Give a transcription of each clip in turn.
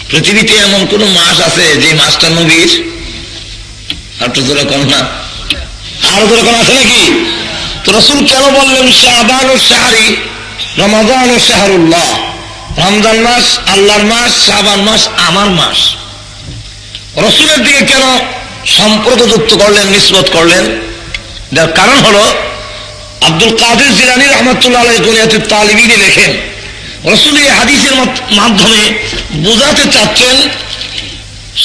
পৃথিবীতে এমন কোন মাস আছে যে মাসটা নবীর? একটু জোরে কোন না, আরো জোরে কোন আছে নাকি? তো রাসূল কেন বললেন শাবান ও শাহরি রমাদান ও শাহরুল্লাহ? রমজান মাস আল্লাহর মাস, শাবান মাস আমার মাস। রাসূলের দিকে কেন সম্পর্ক যুক্ত করলেন, নিসবত করলেন? যার কারণ হলো আব্দুল কাদের জিলানী রাহমাতুল্লাহ আলাইহি গুনিয়াতুত তালিবিনে লেখেন, রাসূল এই হাদিসের মাধ্যমে বোঝাতে চাচ্ছেন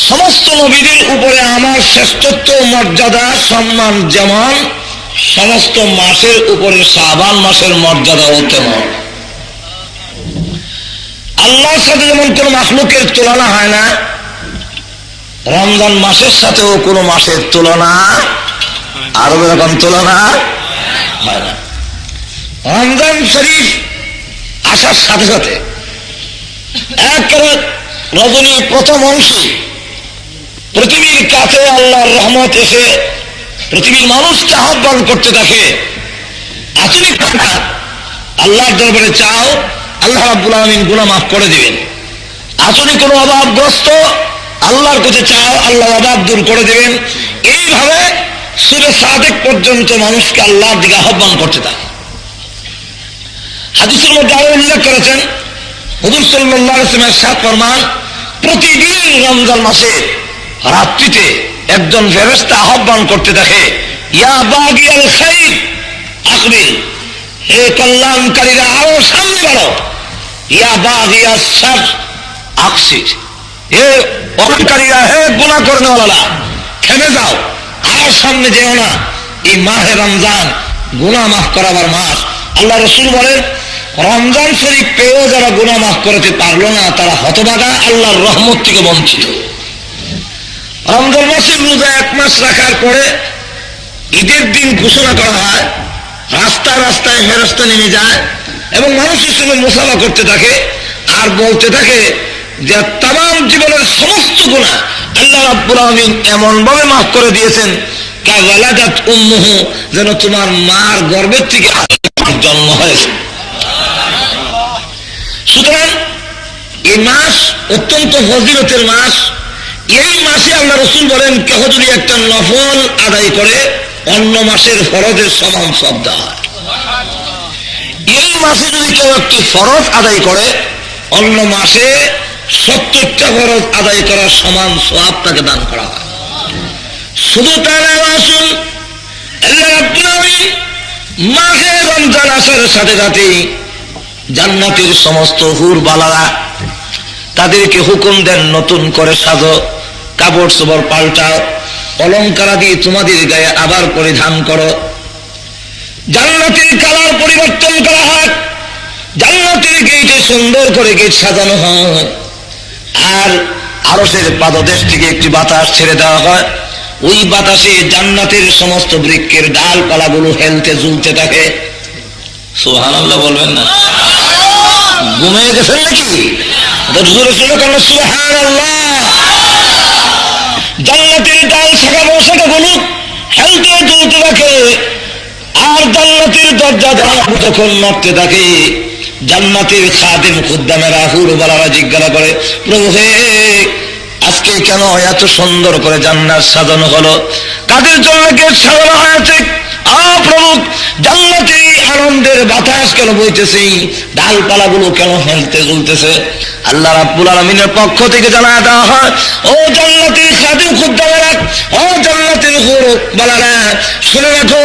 সমস্ত নবীদের উপরে আমার শ্রেষ্ঠত্ব, মর্যাদা, সম্মান যেমন সমস্ত মাসের উপরে শাবান মাসের মর্যাদাও তেমন। আল্লাহর সাথে যেমন কোন মাখলুকের তুলনা হয় না, রমজান মাসের সাথেও কোন মাসের তুলনা, আরো এরকম তুলনা হয় না। রমজান শরীফ আসার সাথে সাথে একেবারে রজনীর প্রথম অংশে পৃথিবীর কাছে আল্লাহর রহমত এসে পৃথিবীর মানুষকে আহ্বান করতে থাকে, আচরিত কথা, আল্লাহর দরবারে চাও, আল্লাহ রাব্বুল আলামিন গুনাহ মাফ করে দিবেন। আসলে কোনো অভাবগ্রস্ত আল্লাহর কাছে চাও, আল্লাহ অভাব দূর করে দিবেন। এইভাবে সূরা সাদেক পর্যন্ত মানুষকে আল্লাহর দিকে আহ্বান করতে থাকে। হাদিসের মধ্যে আরো উল্লেখ করেছেন, হুজুর সাল্লাল্লাহু আলাইহি ওয়াসাল্লাম ইরশাদ ফরমান, প্রতিদিন রমজান মাসে রাত্রিতে একজন ফেরেশতা আহ্বান করতে থাকে, ইয়া বাগিয়াল খাইর আকবিল, হে কল্যাণকারীরা আরো সামনে বাড়ো, ইয়া বাগিয়াস শার আকসির, হে অহংকারীরা, হে গুনাহ করনেওয়ালারা থেমে যাও, আর সামনে যেও না। এই মাহে রমজান গুনাহ মাফ করাবার মাস। আল্লাহ রাসূল বলেন, রমজান শরীফ পেয়েও যারা গুনাহ মাফ করতে পারলো না তারা হতভাগা, আল্লাহর রহমত থেকে বঞ্চিত। রমজান মাসের রোজা এক মাস রাখার পরে ঈদের দিন ঘোষণা করা হয়, রাস্তায় রাস্তায় ফেরেশতা নেমে যায় এবং মানুষের সঙ্গে মুসাফা করতে থাকে আর বলতে থাকে যে তামাম জীবনের সমস্ত গুনাহ আল্লাহ রাব্বুল আলামিন এমন ভাবে মাফ করে দিয়েছেন, কাওয়ালাদাত উম্মুহু, যেন তোমার মার গর্ভের থেকে জন্ম হয়েছে। সুতরাং এই মাস অত্যন্ত ফজিলতের মাস। এই মাসে আল্লাহ রাসূল বলেন, কেহ যদি একটা নফল আদায় করে অন্য মাসের ফরজের সমান সওয়াব দেওয়া হয়। এই মাসে যদি কেউ একটি ফরজ আদায় করে অন্য মাসে 70টা ফরজ আদায় করার সমান সওয়াব তাকে দান করা হয়। শুধু তাই নয়, আসুন আল্লাহ রাব্বুল আলামিন মাহে রমজান আসার সাথে সাথে জান্নাতের সমস্ত হুর বালারা তাদেরকে হুকুম দেন, নতুন করে সাজো, কাপড় চোপড় পাল্টাও, অলঙ্কারাদি তোমাদের গায়ে আবার পরিধান করো। জান্নাতের কালার পরিবর্তন করা হয়, জান্নাতের গেটে সুন্দর করে গেট সাজানো হয়, আর আরশের পাদদেশ থেকে একটি বাতাস ছেড়ে দেওয়া হয়। ওই বাতাসে জান্নাতের সমস্ত বৃক্ষের ডালপালাগুলো হেলতে ঝুলতে থাকে। সুবহানাল্লাহ বলবেন না? ঘুমিয়ে গেছেন নাকি? জান্নাতের ডাল শাখাগুলো হেলতে ঝুলতে থাকে আর জান্নাতের দরজা যখন নড়তে থাকে, জান্নাতের খাদেম খুদ্দামেরা হুরবালারা জিজ্ঞাসা করে, প্রভু হে, আজকে কেন এত সুন্দর করে জান্নাত সাজানো হলো? কাদের জন্য গেট সাজানো হয়েছে? প্রভু, জান্নাতে আনন্দের বাতাস কেন বইতেছে, ডালপালাগুলো কেন হেলতে ঝুলতেছে? আল্লাহ রাব্বুল আলামিনের পক্ষ থেকে জানায় দেওয়া হয়, ও জান্নাতের খাদেম খুদ্দামেরা, ও জান্নাতের হুরবালারা, শুনে রাখো,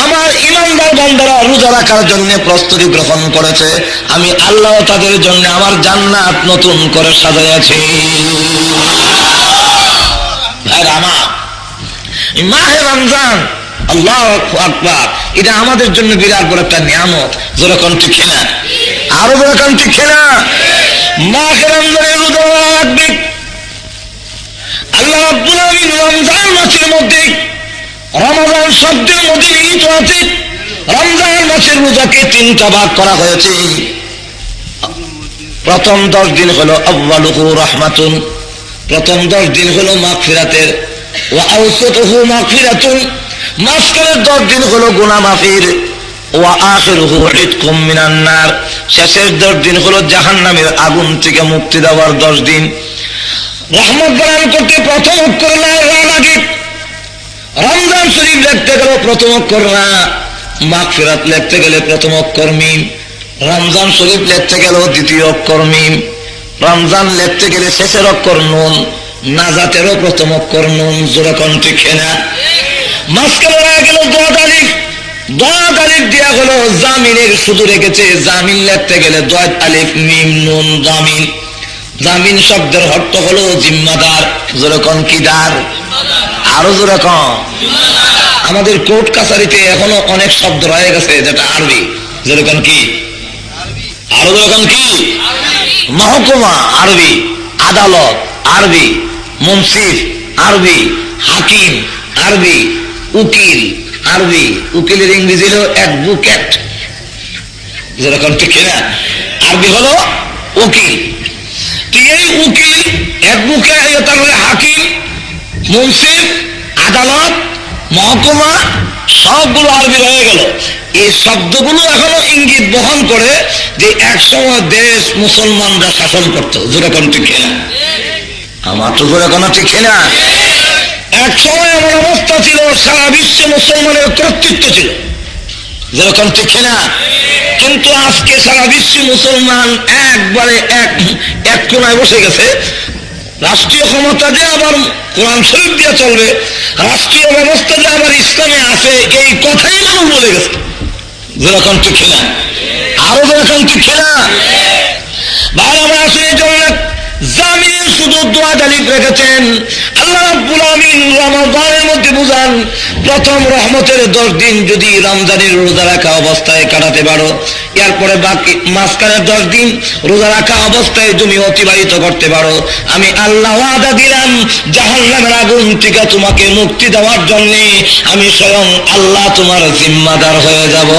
আমার ঈমানদার বান্দারা রোজা রাখার জন্য প্রস্তুতি গ্রহণ করেছে, আমি আল্লাহ তাদের জন্য আমার জান্নাত নতুন করে সাজাইয়াছি। ভাইরা আমার, মাহে রমজান, আল্লাহু আকবার, এটা আমাদের জন্য বিরাট বড় একটা নিয়ামত। যেরকম ঠিক না, আরো যেরকম ঠিক না, মাহে রমজানের রোজা রাখবে। আল্লাহ রাব্বুল আলামিন রমজান মাসের মধ্যে, রমজান শব্দের মধ্যে নিহিত আছে, রমজান মাসের রোজাকে 3টা ভাগ করা হয়েছে। প্রথম 10 দিন হলো আউয়ালুহু রাহমাতুন, প্রথম 10 দিন হলো মাগফিরাতের, ওয়া আওসাতুহু মাগফিরাতুন, মাঝখানের 10 দিন হলো গুনাহ মাফির, ওয়া আখিরুহু ইতকুম মিনান নার, শেষের 10 দিন হলো জাহান্নামের আগুন থেকে মুক্তি দেওয়ার 10 দিন। রহমত বয়ান করতে প্রথম অক্ষর না রা লাগে, রমজান শরীফ লিখতে গেল প্রথম অক্ষর না, মাগফিরাত লিখতে গেলে প্রথম অক্ষর মিম, রমজান শরীফ লিখতে গেল দ্বিতীয় অক্ষর মিম, রমজান লিখতে গেলে শেষের অক্ষর নুন, নাজাতেরও প্রথম অক্ষর নুন। জোরে কোন ঠিক না? মাঝখানে রয়ে গেল দোয়াত আলিফ, দোয়াত আলিফ দেয়া হলো জামিনের শুধু রেখেছে, জামিন লিখতে গেলে দোয়াত আলিফ মিম নুন জামিন। জামিন শব্দের অর্থ হলো জিম্মাদার। জোরে কোন কি দার? আরো জোরে কোন। আমাদের কোর্ট কাছারিতে এখনো অনেক শব্দ রয়ে গেছে যেটা আরবি। জোরে কোন কি? আরো জোরে কোন কি? মহকুমা আরবি, আদালত আরবি, মুন্সিফ আরবি, হাকিম আরবি, উকিল আরবি। উকিলের ইংরেজি হলো অ্যাডভোকেট। যেরকম ঠিক না? আরবি হলো উকিল। এই উকিল, অ্যাডভোকেট, তারপরে হাকিম, মুন্সিফ, আদালত, মহকুমা সবগুলো আরবি হয়ে গেল। এই শব্দগুলো এখনো ইঙ্গিত বহন করে যে একসময় দেশ মুসলমানরা শাসন করত। যেরকম ঠিক না? আমার তো যেরকম ঠিক না? এক সময় এমন অবস্থা ছিল সারা বিশ্বে মুসলমানের কর্তৃত্ব ছিল। যেরকম ঠিক না? কিন্তু আজকে সারা বিশ্বে মুসলমান একবারে এক কোনায় বসে গেছে। রাষ্ট্রীয় ক্ষমতা যে আবার কোরআন শরীফ দিয়ে চলবে, রাষ্ট্রীয় ব্যবস্থা যে আবার ইসলামে আছে, এই কথাই মানুষ বলে গেছে। যেরকম ঠিক না? আরো যেরকম ঠিক না? ভাই আমরা আসলে এই জন্য জামিন শুধু দোয়াত আলিফ রেখেছেন। আল্লাহ রাব্বুল আমিন রমজানের মধ্যে বুঝান, প্রথম রহমতের 10 দিন যদি রমজানের রোজা রাখা অবস্থায় কাটাতে পারো, এরপরে বাকি মাঝখানে 10 দিন রোজা রাখা অবস্থায় তুমি অতিবাহিত করতে পারো, আমি আল্লাহ ওয়াদা দিলাম জাহান্নামের আগুন থেকে তোমাকে মুক্তি দেওয়ার জন্য আমি স্বয়ং আল্লাহ তোমার জিম্মাদার হয়ে যাব।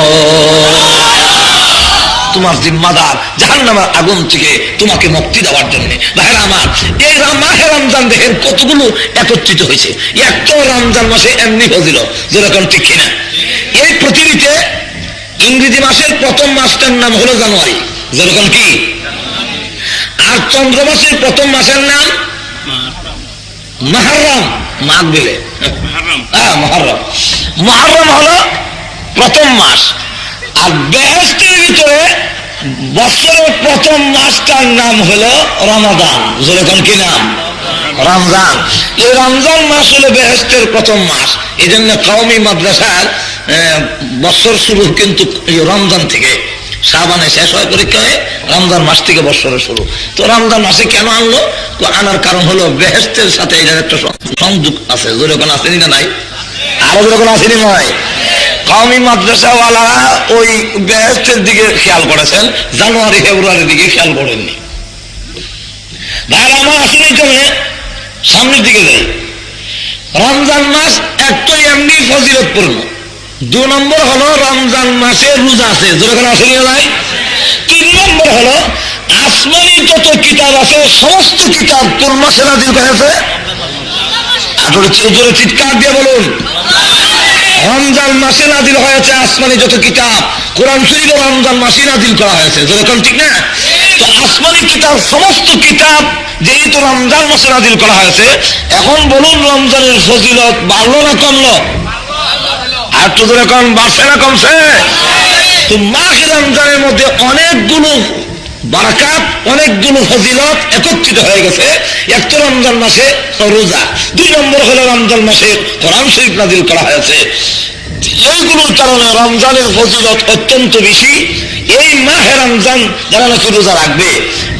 তোমার জিম্মাদার জাহান্নামের আগুন থেকে তোমাকে মুক্তি দেওয়ার জন্য। ভাইরা আমার, এই মাহে রমজান দেখেন কতগুলো একত্রিত হয়েছে। একটা রমজান মাসে এমনি হয়েছিল। যেরকম ঠিক কিনা? এই পৃথিবীতে ইংরেজি মাসের প্রথম মাসটার নাম হলো জানুয়ারি। যেরকম কি? আর চন্দ্র মাসের প্রথম মাসের নাম মুহররম। মাঘ বেলে মুহররম। মুহররম হলো প্রথম মাস। আর বেহেশতের ভিতরে বছরের প্রথম মাসটার নাম হলো রমাদান। যেরকম কি নাম? রমজান। এই রমজান মাস হলো বেহেশতের প্রথম মাস। এই জন্য কওমি মাদ্রাসার বছর শুরু কিন্তু রমজান থেকে, শাবানে শেষ হয় পরীক্ষা হয়ে রমজান মাস থেকে বছরের শুরু। তো রমজান মাসে কেন আনলো? তো আনার কারণ হলো বেহেশতের সাথে এটার একটা সংযোগ আছে। যেরকম আসেনি না নাই? আরো যেরকম আসেনি নয়? কওমি মাদ্রাসাওয়ালারা ওই বেহেশতের দিকে খেয়াল করেছেন, জানুয়ারি ফেব্রুয়ারির দিকে খেয়াল করেননি। ভাইরা আমার, আসলে জন্য সামনের দিকে যাই। রমজান মাস একটা এমনি ফজিলতপূর্ণ। 2 নম্বর হলো রমজান মাসে রোজা আছে। যেরকম আসেনি নাই? 3 নম্বর হলো আসমানি যত কিতাব আছে সমস্ত কিতাব কোন মাসে নাযিল হয়েছে? জোরে চিৎকার দিয়ে বলুন। রমজান মাসে নাযিল হয়েছে আসমানি যত কিতাব। কোরআন শরীফ রমজান মাসে নাযিল করা হয়েছে। যেরকম ঠিক না? তো আসমানি কিতাব সমস্ত কিতাব যেহেতু রমজান মাসে নাযিল করা হয়েছে, এখন বলুন রমজানের ফজিলত বাড়লো না কমলো? আর তো যেরকম বাড়ছে না কমছে? তো মাহে রমজানের মধ্যে অনেকগুলো বারাকাত, অনেকগুলো ফজিলত একত্রিত হয়ে গেছে। এক তো রমজান মাসে রোজা, 2 নম্বর হলো রমজান মাসে কোরআন শরীফ নাযিল করা হয়েছে। এইগুলোর কারণে রমজানের ফজিলত অত্যন্ত বেশি। এই মাহে রমজান যারা নাকি রোজা রাখবে,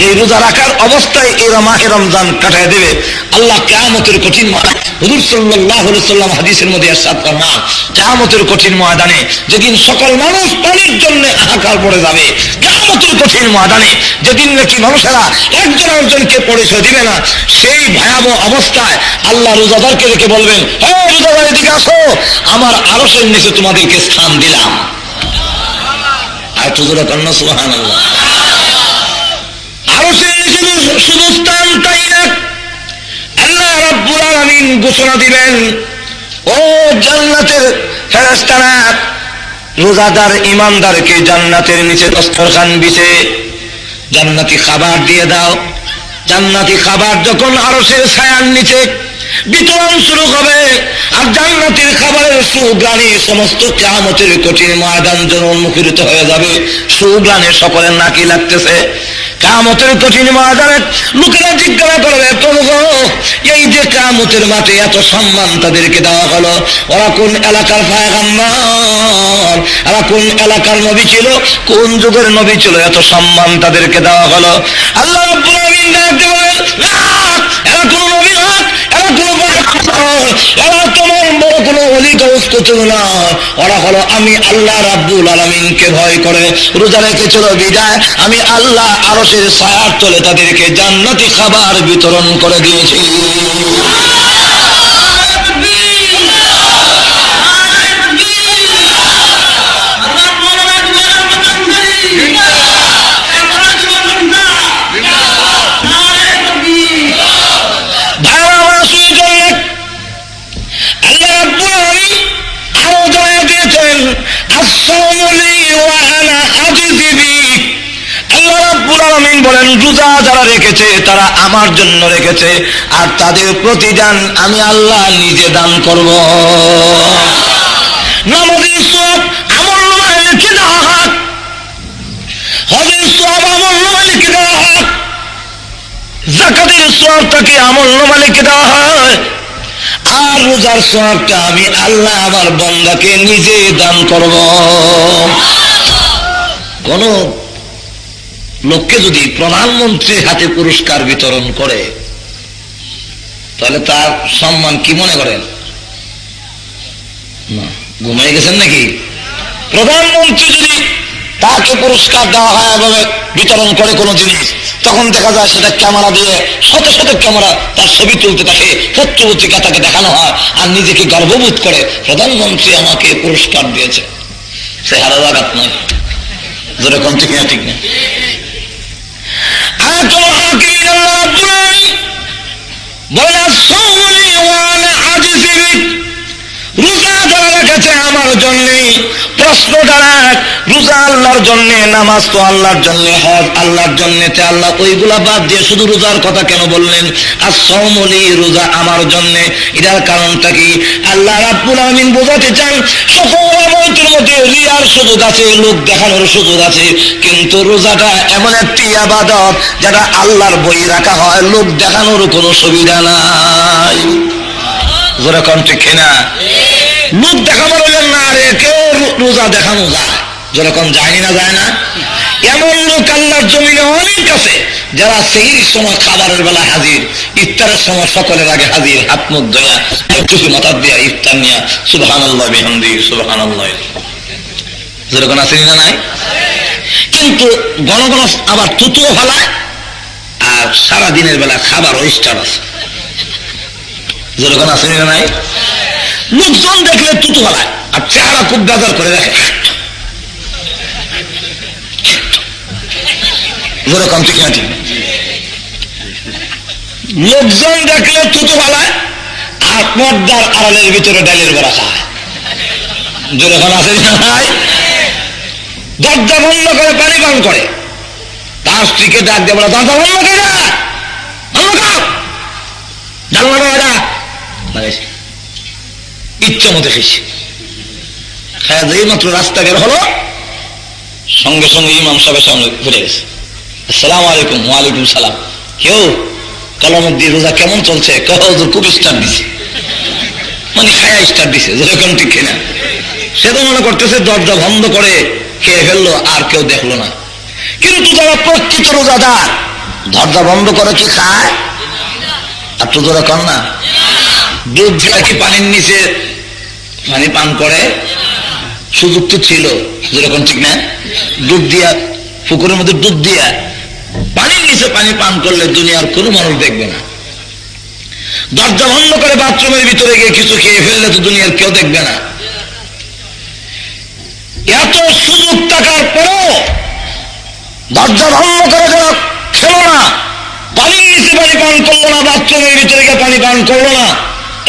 এই রোজা রাখার অবস্থায় এরা মাহে রমজান কাটায় দেবে, আল্লাহ কিয়ামতের কঠিন ময়দানে, হুজুর সাল্লাল্লাহু আলাইহি সাল্লাম হাদিসের মধ্যে ইরশাদ ফরমান, কিয়ামতের কঠিন ময়দানে যেদিন সকল মানুষ পানির জন্য হাহাকার পড়ে যাবে, কিয়ামতের কঠিন ময়দানে যেদিন নাকি মানুষেরা একজন আরেকজনকে পরিচয় দিবে না, সেই ভয়াবহ অবস্থায় আল্লাহ রোজাদারকে রেখে বলবেন, হে রোজাদার এদিকে আসো, আমার আরশের নিচে তোমাদেরকে স্থান দিলাম। আর তুজুরা কন্যা সুবহানাল্লাহ। আরশের নিচে শুধু স্থান তাই না, আল্লাহ রাব্বুল আলামিন ঘোষণা দিবেন, ও জান্নাতের ফেরেশতারা, রোজাদার ইমানদারকে জান্নাতের নিচে দস্তরখান বিছে জান্নাতি খাবার দিয়ে দাও। জান্নাতি খাবার যখন আরশের ছায়ার নিচে বিতরণ শুরু হবে, আর জান্নাতের খাবারের সুগ্রাণে সমস্ত কিয়ামতের কঠিন ময়দান যেন উন্মুখীত হয়ে যাবে। সুগ্রাণে সকলের নাকি লাগতেছে। কিয়ামতের কঠিন ময়দানে লোকেরা জিজ্ঞাসা করবে, প্রভু এই যে কিয়ামতের মাঠে এত সম্মান তাদেরকে দেওয়া হলো, ওরা কোন এলাকার পয়গম্বর, এরা কোন এলাকার নবী ছিল, কোন যুগের নবী ছিল, এত সম্মান তাদেরকে দেওয়া হলো? আল্লাহ রাব্বুল আলামিন ডাক দিয়ে বলেন, না, এরা কোন নবী না, এরা কোন পয়গম্বর, এরা তোমার বড় কোন ওলি গাউস কুতুব না, ওরা হলো আমি আল্লাহ রাব্বুল আলামিনকে ভয় করে রোজা রেখেছিল বিদায় আমি আল্লাহ আরশের ছায়ার তলে তাদেরকে জান্নাতি খাবার বিতরণ করে দিয়েছি। বলেন রোজা যারা রেখেছে তারা আমার জন্য রেখেছে, আর তাদের প্রতিদান আমি আল্লাহ নিজে দান করব। নামাজের সওয়াব আমল নামায় লিখে দেওয়া হয়, হজের সওয়াব আমল নামায় লিখে দেওয়া হয়, যাকাতের সওয়াবটাকে আমল নামায় লিখে দেওয়া হয়, আর রোজার সওয়াবটা আমি আল্লাহ আমার বান্দাকে নিজে দান করব। কোন লোককে যদি প্রধানমন্ত্রীর হাতে পুরস্কার বিতরণ করে তাহলে তার সম্মান কি মনে করেন? না, ঘুমিয়ে গেছেন নাকি? প্রধানমন্ত্রী যদি তাকে পুরস্কার দেওয়া হয় এভাবে বিতরণ করে কোনো জিনিস, তখন দেখা যায় সেটা ক্যামেরা দিয়ে শত শত ক্যামেরা তার ছবি তুলতে থাকে, পত্রপত্রিকা তাকে দেখানো হয়, আর নিজেকে গর্ববোধ করে প্রধানমন্ত্রী আমাকে পুরস্কার দিয়েছে। সে হারা জাগাত নয়, যেরকম ঠিক না, ঠিক না। রোজা যারা রেখেছে আমার জন্য, প্রশ্ন দাঁড়ায় রোজা আল্লাহর জন্য, নামাজ তো আল্লাহর জন্য, হজ আল্লাহর জন্য, আল্লাহ ওইগুলা বাদ দিয়ে শুধু রোজার কথা কেন বললেন? as-sawmuli, রোজা আমার জন্য। এটার কারণটা কি? আল্লাহ রাব্বুল আলামিন বোঝাতে চান সকল আমলের মধ্যে রিয়ার সুযোগ আছে, লোক দেখানোর সুযোগ আছে, কিন্তু রোজাটা এমন একটি ইবাদত যেটা আল্লাহর বই রাখা হয়, লোক দেখানোর কোনো সুবিধা নাই। যেরকম ঠিক না, লোক দেখাবার না, আরে কেউ রোজা দেখানো যায়, যেরকম যায় না, যায় না। এমন লোক আল্লাহর জমিনে অনেক আছে যারা সেহরির সময় খাবারের বেলা হাজির, ইফতারের সময় সকলের আগে হাজির, হাত মুখ ধোয়া টুপি মাথা দিয়া ইফতার নিয়া সুবহানাল্লাহ বিহামদিহি সুবহানাল্লাহ, যেরকম আছে না নাই? কিন্তু ঘন ঘন আবার তুতুও ফেলায়, আর সারা দিনের বেলা খাবার স্টার আছে, যেরকম আছে না নাই? লোকজন দেখলে তুতু ফেলায়, আর চেহারা খুব বেজার করে রাখে, যেরকম ঠিক না, ঠিক না। লোকজন দেখলে তুতু ফেলায়, আর পর্দার আড়ালের ভিতরে ডালের বড়া খায়, যেরকম আছে না নাই? দরজা বন্ধ করে পানি পান করে, তার স্ত্রীকে ডাক দিয়ে বলে, দরজা বন্ধ করে ইচ্ছা মতো খেয়েছি, খায় যেই মাত্র রাস্তা বের হলো সঙ্গে সঙ্গে ইমাম সাহেবের সামনে ঘুরে গেছে, আসসালামু আলাইকুম। ওয়ালাইকুম সালাম। কেউ কলমুদ্দিন রোজা কেমন চলছে? খুব স্টার দিছে, মানে খায়া স্টার দিছে, যেরকম ঠিক কিনা। সে তো মনে করতেছে দরজা বন্ধ করে খেয়ে ফেললো, আর কেউ দেখলো না। কিন্তু যারা প্রকৃত রোজাদার দরজা বন্ধ করে কি খায়? আর তো যারা কর না, দুধ দিয়া কি পানির নিচে পানি পান করে? সুযোগ তো ছিল, যেরকম ঠিক না। দুধ দিয়া, পুকুরের মধ্যে দুধ দিয়া পানির নিচে পানি পান করলে দুনিয়ার কোনো মানুষ দেখবে না। দরজা বন্ধ করে বাথরুমের ভিতরে গিয়ে কিছু খেয়ে ফেললে তো দুনিয়ার কেউ দেখবে না। এত সুযোগ থাকার পরও দরজা বন্ধ করে যারা খেলো না, পানির নিচে পানি পান করলো না, বাথরুমের ভিতরে গিয়ে পানি পান করলো না,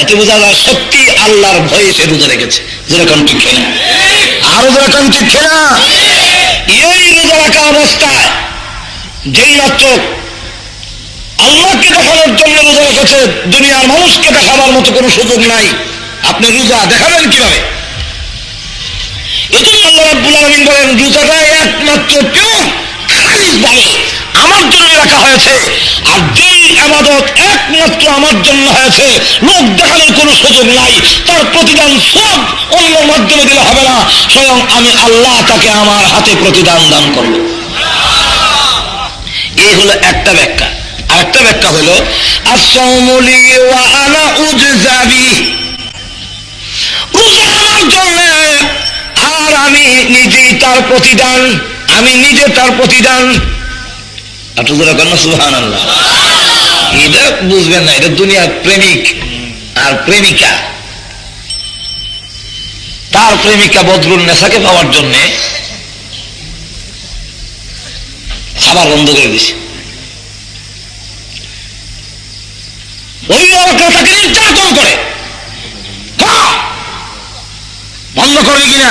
এতে বোঝা যায় সত্যি আল্লাহর ভয়ে সে রোজা রেখেছে, যেরকম ঠিক না। আরো যেরকম ঠিক না, এই রোজা রাখা অবস্থায় যেই মাত্র আল্লাহকে দেখানোর জন্য রোজা রেখেছে, দুনিয়ার মানুষকে দেখাবার মতো কোনো সুযোগ নাই। আপনি রোজা দেখাবেন কিভাবে? এই জন্য আল্লাহ রাব্বুল আলামিন বলেন, রোজাটা একমাত্র পিওর খালিস ভাবে আমার জন্য রাখা হয়েছে। আর যেই ইবাদত একমাত্র আমার জন্য হয়েছে, লোক দেখানোর কোনো সুযোগ নাই, তার প্রতিদান সব অন্য মাধ্যমে দিলে হবে না, স্বয়ং আমি আল্লাহ তাকে আমার হাতে প্রতিদান দান করব। এই হলো একটা ব্যাখ্যা। আর একটা ব্যাখ্যা হলো আসসাউমু লি ওয়া আনা উজজা বিহি, রোজা আমার জন্য আর আমি নিজেই তার প্রতিদান, আমি নিজে তার প্রতিদান। সুবহানাল্লাহ। এটা বুঝবেন না, এটা দুনিয়ার প্রেমিক আর প্রেমিকা। তার প্রেমিকা বদরুল নেসাকে পাওয়ার জন্য খাবার বন্ধ করে দিছে। অভিভাবকরা তাকে নির্যাতন করে, বন্ধ করবে কিনা,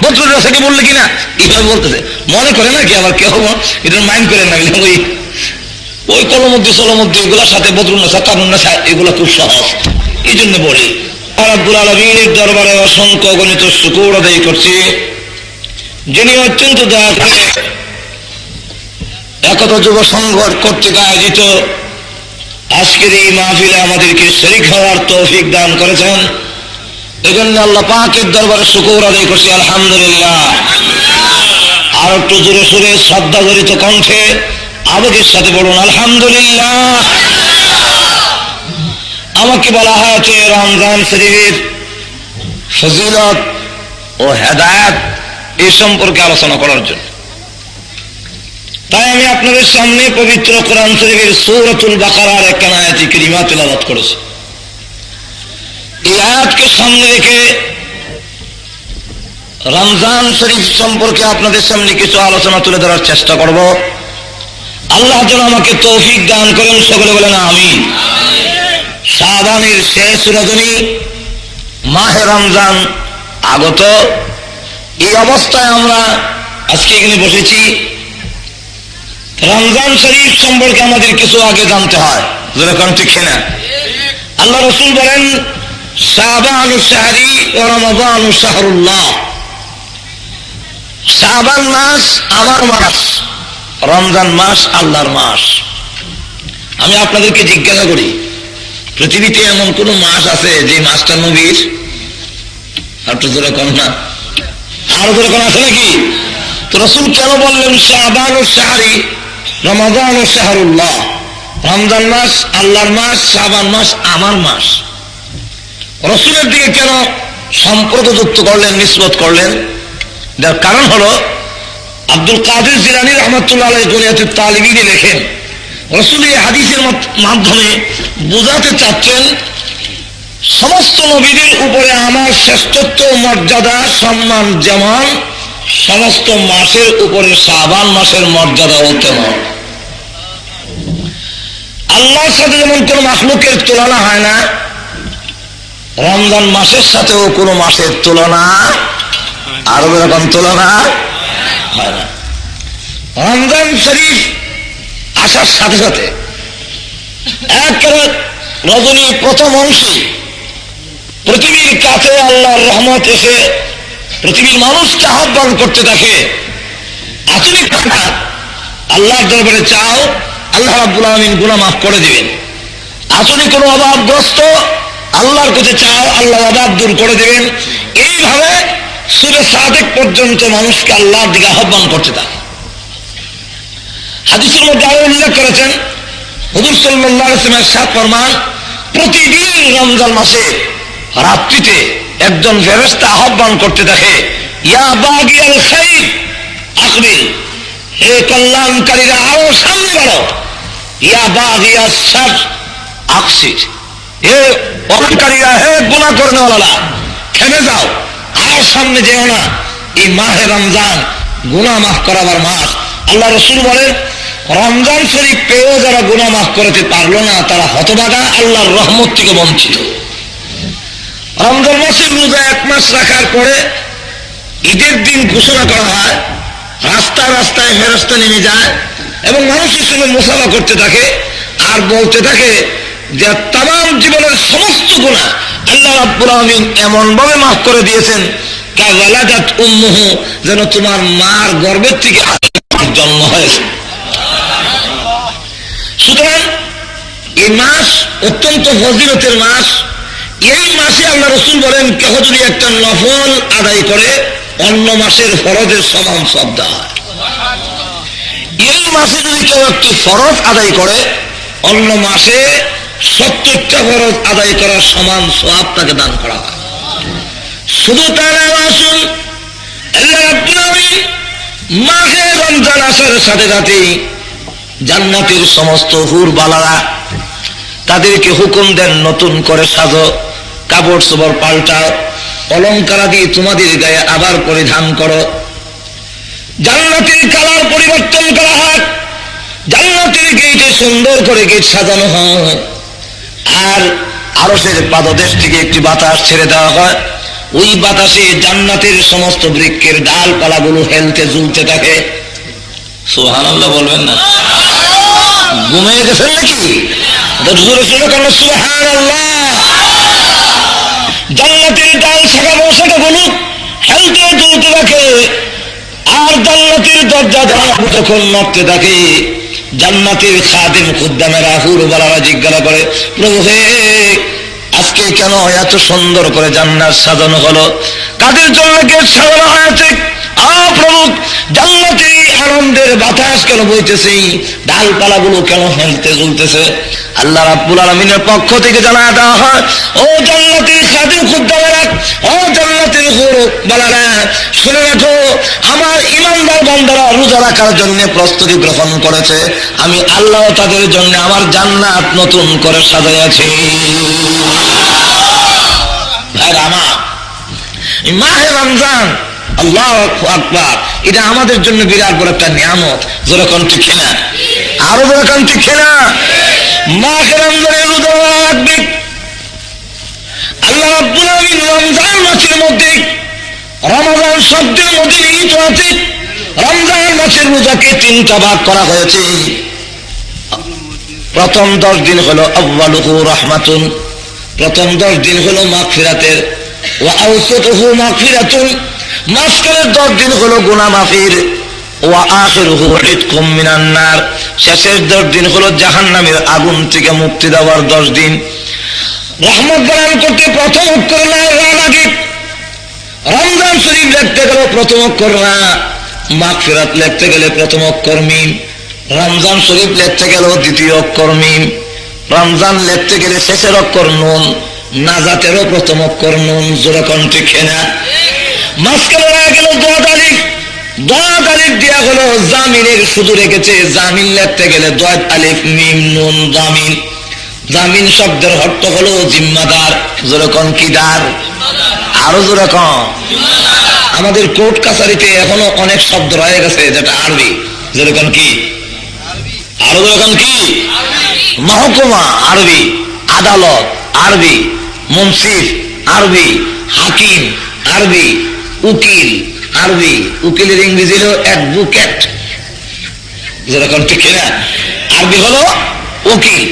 বদরুল নেসাকে বললে কিনা, এইভাবে বলতেছে। মনে করে না কি আবার কেউ, এটা মাইন্ড করে না, ওই কলমদ্দি সলমদ্দি এগুলোর সাথে বদরুল নেসা, কানুন নেসা এগুলো খুব সহজ। এই জন্য বলি, রব্বুল আলামিনের দরবারে অসংখ্য গণিত শুকর আদায় করছি, যিনি অত্যন্ত দয়া করে একতা যুব সংঘ কর্তৃক আয়োজিত আজকের এই মাহফিলে আমাদেরকে শরীক হওয়ার তৌফিক দান করেছেন। এজন্য আল্লাহ পাকের দরবারে শুকর আদায় করছি, আলহামদুলিল্লাহ। আর একটু জোরে সুরে শ্রদ্ধা জড়িত কণ্ঠে আবেগের সাথে বলুন আলহামদুলিল্লাহ। আমাকে বলা হয়েছে রমজান শরীফের ফজিলত ও হেদায়েত এই সম্পর্কে আলোচনা করার জন্য। তাই আমি আপনাদের সামনে পবিত্র কোরআন শরীফের সূরাতুল বাকারার একখান আয়াত কারিমা তেলাওয়াত করেছি। এই আয়াতকে সামনে রেখে রমজান শরীফ সম্পর্কে আপনাদের সামনে কিছু আলোচনা তুলে ধরার চেষ্টা করব। আল্লাহ যেন আমাকে তৌফিক দান করেন, সকলে বলেন আমিন। শাবানের শেষ রজনী, মাহে রমজান আগত। এই অবস্থায় আমরা আজকে এখানে বসেছি। রমজান শরীফ সম্পর্কে আমাদের কিছু আগে জানতে হয়, যেরকম ঠিক না? আল্লাহ রাসূল বলেন, শাবানু শাহরি ওয়া রমাদানু শাহরুল্লাহ। শাবান মাস আমার মাস, রমজান মাস আল্লাহর মাস। আমি আপনাদেরকে জিজ্ঞাসা করি, পৃথিবীতে এমন কোন মাস আছে যে মাসটা নবীর? একটু ধরে কোন না, আরো ধরে কোন আছে নাকি? তো রাসূল কেন বললেন শাবান ও শাহরি রমাদান ও শাহরুল্লাহ? রমজান মাস আল্লাহর মাস, শাবান মাস আমার মাস। রাসূলের দিকে কেন সম্পর্ক যুক্ত করলেন, নিসবত করলেন? যার কারণ হলো আব্দুল কাদের জিলানী রাহমাতুল্লাহ আলাইহি গুনিয়াতুত তালিবিনে লেখেন, রাসূল এই হাদিসের মাধ্যমে বোঝাতে চাচ্ছেন সমস্ত নবীদের উপরে আমার শ্রেষ্ঠত্ব, মর্যাদা, সম্মান যেমন, সমস্ত মাসের উপরে শাবান মাসের মর্যাদাও তেমন। আল্লাহর সাথে যেমন কোন মাখলুকের তুলনা হয় না, রমজান মাসের সাথেও কোন মাসের তুলনা, আরো এরকম তুলনা হয় না। রমজান শরীফ আসার সাথে সাথে একেবারে রজনীর প্রথম অংশে পৃথিবীর কাছে আল্লাহর রহমত এসে পৃথিবীর মানুষকে আহ্বান করতে থাকে, আসলে আল্লাহর দরবারে চাও, আল্লাহ রাব্বুল আলামিন গুনাহ মাফ করে দিবেন। আসলে কোনো অভাবগ্রস্ত, আল্লাহর কাছে চাও, আল্লাহ অভাব দূর করে দেবেন। এইভাবে সূরা সাদেক পর্যন্ত মানুষকে আল্লাহর দিকে আহ্বান করতে থাকে। হাদিসের মধ্যে আরো উল্লেখ করেছেন, হুজুর সাল্লাল্লাহু আলাইহি ওয়াসাল্লাম ইরশাদ ফরমান, প্রতিদিন রমজান মাসে রাত্রিতে একজন ফেরেশতা আহ্বান করতে থাকে, ইয়া বাগিয়াল খাইর আকবিল, হে কল্যাণকারীরা আরো সামনে বাড়ো, ইয়া বাগিয়াস শার আকসির, হে অহংকারীরা, হে গুনাহ করনেওয়ালারা থেমে যাও, আর সামনে যেও না। এই মাহে রমজান গুনাহ মাফ করাবার মাস। আল্লাহ রাসূল বলেন, রমজান শরীফ পেয়েও যারা গুনাহ মাফ করতে পারলো না, তারা হতভাগা, আল্লাহর রহমত থেকে বঞ্চিত। রমজান মাসের রোজা এক মাস রাখার পরে ঈদের দিন ঘোষণা করা হয়, রাস্তায় রাস্তায় ফেরেশতা নেমে যায় এবং মানুষের সঙ্গে মুসাফা করতে থাকে। আর বলতে থাকে যে তামাম জীবনের সমস্ত গুনাহ আল্লাহ রাব্বুল আলামিন এমন ভাবে মাফ করে দিয়েছেন কাওয়ালাদাত উম্মুহু, যেন তোমার মার গর্ভের থেকে জন্ম হয়েছে। সুতরাং এই মাস অত্যন্ত ফজিলতের মাস। এই মাসে আল্লাহ রাসূল বলেন কেহ যদি একটা নফল আদায় করে অন্য মাসের ফরজের সমান সওয়াব দেওয়া হয়। এই মাসে যদি কেউ একটি ফরজ আদায় করে অন্য মাসে 70টা ফরজ আদায় করার সমান সওয়াব তাকে দান করা হয়। শুধু তা না, আসুন আল্লাহ রাব্বুল আলামিন মাহে রমজান আসার সাথে সাথেই জান্নাতের সমস্ত হুর বালারা তাদেরকে হুকুম দেন নতুন করে সাজো, কাপড় চোপড় পাল্টাও, অলঙ্কারাদি তোমাদের গায়ে আবার পরিধান করো। জান্নাতের কালার পরিবর্তন করা হয়, জান্নাতের গেটে সুন্দর করে গেট সাজানো হয়, আর আরশের পাদদেশ থেকে একটি বাতাস ছেড়ে দেওয়া হয়। ওই বাতাসে জান্নাতের সমস্ত বৃক্ষের ডালপালাগুলো হেলতে ঝুলতে থাকে। সুবহানাল্লাহ বলবেন না? ঘুমিয়ে গেছেন নাকি? জোরে জোরে কেন সুবহানাল্লাহ। জান্নাতের ডাল শাখাগুলো হেলতে দুলতে থাকে, আর জান্নাতের দরজা যখন নড়তে থাকে জান্নাতের খাদেম খুদ্দামেরা হুরবালারা জিজ্ঞাসা করে, প্রভু হে আজকে কেন এত সুন্দর করে জান্নাত সাজানো হলো? কাদের জন্য গেট সাজানো হয়েছে? প্রভু জান্নাতে আনন্দের বাতাস কেন বইতেছে, ডালপালাগুলো কেন হেলতে ঝুলতেছে? আল্লাহ রাব্বুল আলামিনের পক্ষ থেকে জানায় দেওয়া হয়, ও জান্নাতের খাদেম খুদ্দামেরা, ও জান্নাতের হুরবালারা, শুনে রাখো আমার ঈমানদার বান্দারা রোজা রাখার জন্য প্রস্তুতি গ্রহণ করেছে, আমি আল্লাহ তাদের জন্য আমার জান্নাত নতুন করে সাজাইয়াছি। ভাইরা আমার, মাহে রমজান আল্লাহু আকবার, এটা আমাদের জন্য বিরাট বড় একটা নিয়ামত। যেরকম ঠিক না, আরো যেরকম ঠিক না, মাহে রমজানে রোজা রাখবে। আল্লাহ রাব্বুল আলামিন রমজান মাসের মধ্যে, রমজান শব্দের মধ্যে নিহিত আছে রমজান মাসের রোজাকে 3টা ভাগ করা হয়েছে। প্রথম 10 দিন হলো আউয়ালুহু রাহমাতুন, প্রথম 10 দিন হলো মাগফিরাতের, ওয়া আওসাতুহু মাগফিরাতুন, মাঝখানের 10 দিন হলো গুনাহ মাফির, ওয়া আখিরুহু ইতকুম মিনান নার, শেষের 10 দিন হলো জাহান্নামের আগুন থেকে মুক্তি দেওয়ার 10 দিন। রহমত বয়ান করতে প্রথম অক্ষর না রা লাগে, রমজান শরীফ লিখতে গেল প্রথম অক্ষর রা, মাগফিরাত লিখতে গেলে প্রথম অক্ষর মিম, রমজান শরীফ লিখতে গেল দ্বিতীয় অক্ষর মিম, রমজান লিখতে গেলে শেষের অক্ষর নুন, নাজাতেরও প্রথম অক্ষর নুন। যেরকম ঠিক না, মাঝখানে রয়ে গেল দোয়া তালিক, দোয়া তালিক দেওয়া হলো জামিনের, শুধু রেখেছে জামিন লিখতে গেলে দোয়া আলিফ মিম নুন জামিন। জামিন শব্দের অর্থ হলো জিম্মাদার। যেরকম কি দার, আরো যেরকম আমাদের কোর্ট কাছারিতে এখনো অনেক শব্দ রয়ে গেছে যেটা আরবি। যেরকম কি, আরো যেরকম কি, মহকুমা আরবি, আদালত আরবি, মুন্সিফ আরবি, হাকিম আরবি, উকিল আরবি, উকিলের ইংরেজি হলো অ্যাডভোকেট। যেরকম ঠিক না, আরবি হলো উকিল।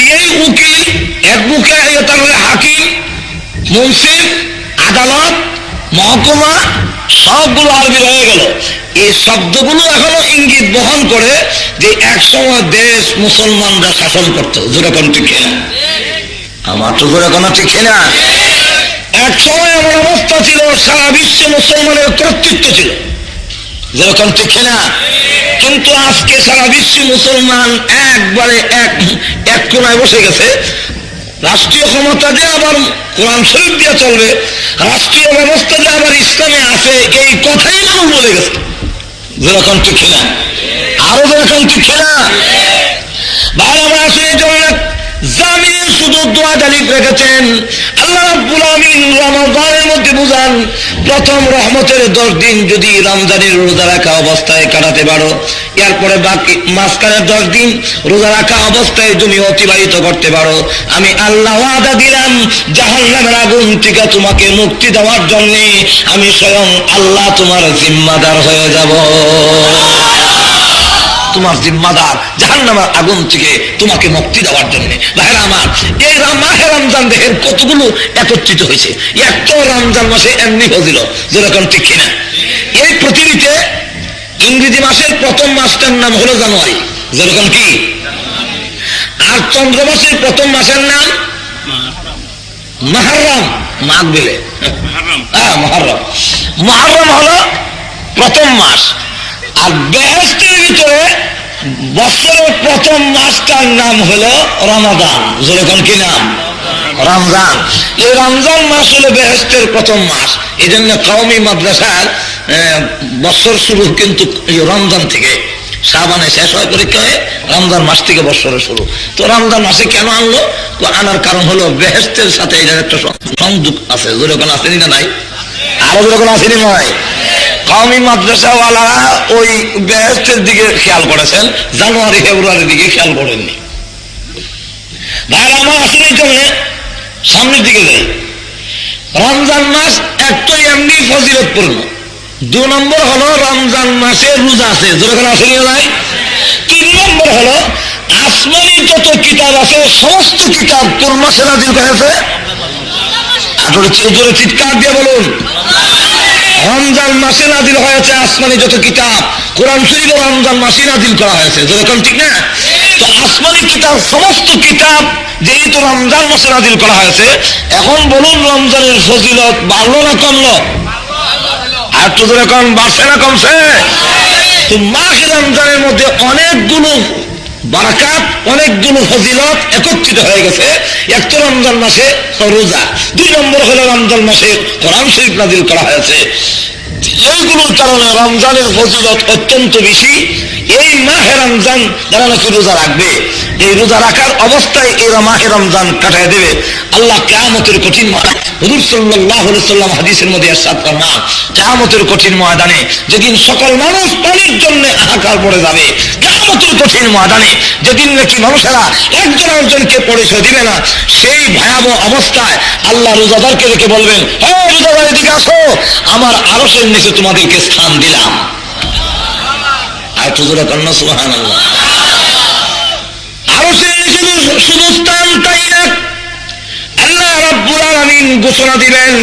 এই উকিল, অ্যাডভোকেট, তারপরে হাকিম, মুন্সিফ, আদালত, মহকুমা সবগুলো আরবি হয়ে গেল। এই শব্দগুলো এখনো ইঙ্গিত বহন করে যে এক সময় দেশ মুসলমানরা শাসন করত। যেরকম ঠিক না, আমার তো যেরকম ঠিক না, এক সময় এমন অবস্থা ছিল সারা বিশ্বে মুসলমানের কর্তৃত্ব ছিল। যেরকম ঠিক না, কিন্তু আজকে সারা বিশ্বে মুসলমান একবারে এক কোনায় বসে গেছে। রাষ্ট্রীয় ক্ষমতা যে আবার কোরআন শরীফ দিয়ে চলবে, রাষ্ট্রীয় ব্যবস্থা যে আবার ইসলামে আছে, এই কথাই মানুষ বলে গেছে। যেরকম ঠিক না, আরো যেরকম ঠিক না, ভাই আমরা আসলে এই জন্য জামিন শুধু দোয়া তালিক রেখেছেন। আল্লাহ রাব্বুল আলামিন রমজানের মধ্যে বুঝান, প্রথম রহমতের 10 দিন যদি রমজানের রোজা রাখা অবস্থায় কাটাতে পারো, এরপরে বাকি মাঝখানে 10 দিন রোজা রাখা অবস্থায় তুমি অতিবাহিত করতে পারো, আমি আল্লাহ ওয়াদা দিলাম জাহান্নামের আগুন থেকে তোমাকে মুক্তি দেওয়ার জন্য আমি স্বয়ং আল্লাহ তোমার জিম্মাদার হয়ে যাব। তোমার জিম্মাদার জাহান্নামের আগুন থেকে তোমাকে মুক্তি দেওয়ার জন্য। ভাইরা আমার, এই মাহে রমজান দেখেন কতগুলো একত্রিত হয়েছে। একটা রমজান মাসে এমনি হয়েছিল, যেরকম ঠিক কিনা। এই পৃথিবীতে ইংরেজি মাসের প্রথম মাসটার নাম হলো জানুয়ারি, যেরকম কি। আর চন্দ্র মাসের প্রথম মাসের নাম মুহররম, মাঘ বিলে মুহররম। মুহররম হলো প্রথম মাস। আর বেহেশতের ভিতরে বছরের প্রথম মাসটার নাম হলো রমাদান, যেরকম কি নাম রমজান। এই রমজান মাস হলো বেহেশতের প্রথম মাস। এই জন্য কওমি মাদ্রাসার বছর শুরু কিন্তু রমজান থেকে, শাবানে শেষ হয় পরীক্ষা হয়ে রমজান মাস থেকে বছরের শুরু। তো রমজান মাসে কেন আনলো? তো আনার কারণ হলো বেহেশতের সাথে এটার একটা সংযোগ আছে, যেরকম আসেনি না নাই, আরো যেরকম আসেনি নয়। কওমি মাদ্রাসাওয়ালারা ওই বেহেশতের দিকে খেয়াল করেছেন, জানুয়ারি ফেব্রুয়ারির দিকে খেয়াল করেননি। ভাইরা আমার, আসেনি জন্য সামনের দিকে যাই। রমজান মাস একটা এমনি ফজিলতপূর্ণ। 2 নম্বর হলো রমজান মাসে রোজা আছে, যেরকম আসেনি নাই। 3 নম্বর হলো আসমানি যত কিতাব আছে সমস্ত কিতাব কোন মাসে নাজিল হয়েছে? জোরে চিৎকার দিয়ে বলুন, রমজান মাসে নাজিল হয়েছে আসমানি যত কিতাব। কোরআন শরীফ রমজান মাসে নাজিল করা হয়েছে, যেরকম ঠিক না। তো আসমানি কিতাব সমস্ত কিতাব যেহেতু রমজান মাসে নাজিল করা হয়েছে, এখন বলুন রমজানের ফজিলত বাড়লো না কমলো? আর তো যেরকম বাড়ছে না কমছে? তো মাহে রমজানের মধ্যে অনেকগুলো বারাকাত, অনেকগুলো ফজিলত একত্রিত হয়ে গেছে। এক তো রমজান মাসে রোজা, 2 নম্বর হলো রমজান মাসে কোরআন শরীফ নাজিল করা হয়েছে। এইগুলোর কারণে রমজানের ফজিলত অত্যন্ত বেশি। এই মাহে রমজান যারা নাকি রোজা রাখবে, এই রোজা রাখার অবস্থায় এরা মাহে রমজান কাটায় দেবে, আল্লাহ কিয়ামতের কঠিন ময়দানে, হুজুর সাল্লাল্লাহু আলাইহি সাল্লাম হাদিসের মধ্যে ইরশাদ ফরমান, কিয়ামতের কঠিন ময়দানে যেদিন সকল মানুষ পানির জন্য হাহাকার পড়ে যাবে, কিয়ামতের কঠিন ময়দানে যেদিন নাকি মানুষেরা একজন আরেকজনকে পরিচয় দিবে না, সেই ভয়াবহ অবস্থায় আল্লাহ রোজাদারকে দেখে বলবেন, হে রোজাদার এদিকে আসো, আমার আরশের নিচে তোমাদেরকে স্থান দিলাম। আর হুজুর কন্যা সুবহানাল্লাহ। আরশের নিচে শুধু স্থান তাই না, আল্লাহ রাব্বুল আলামিন ঘোষণা দিবেন,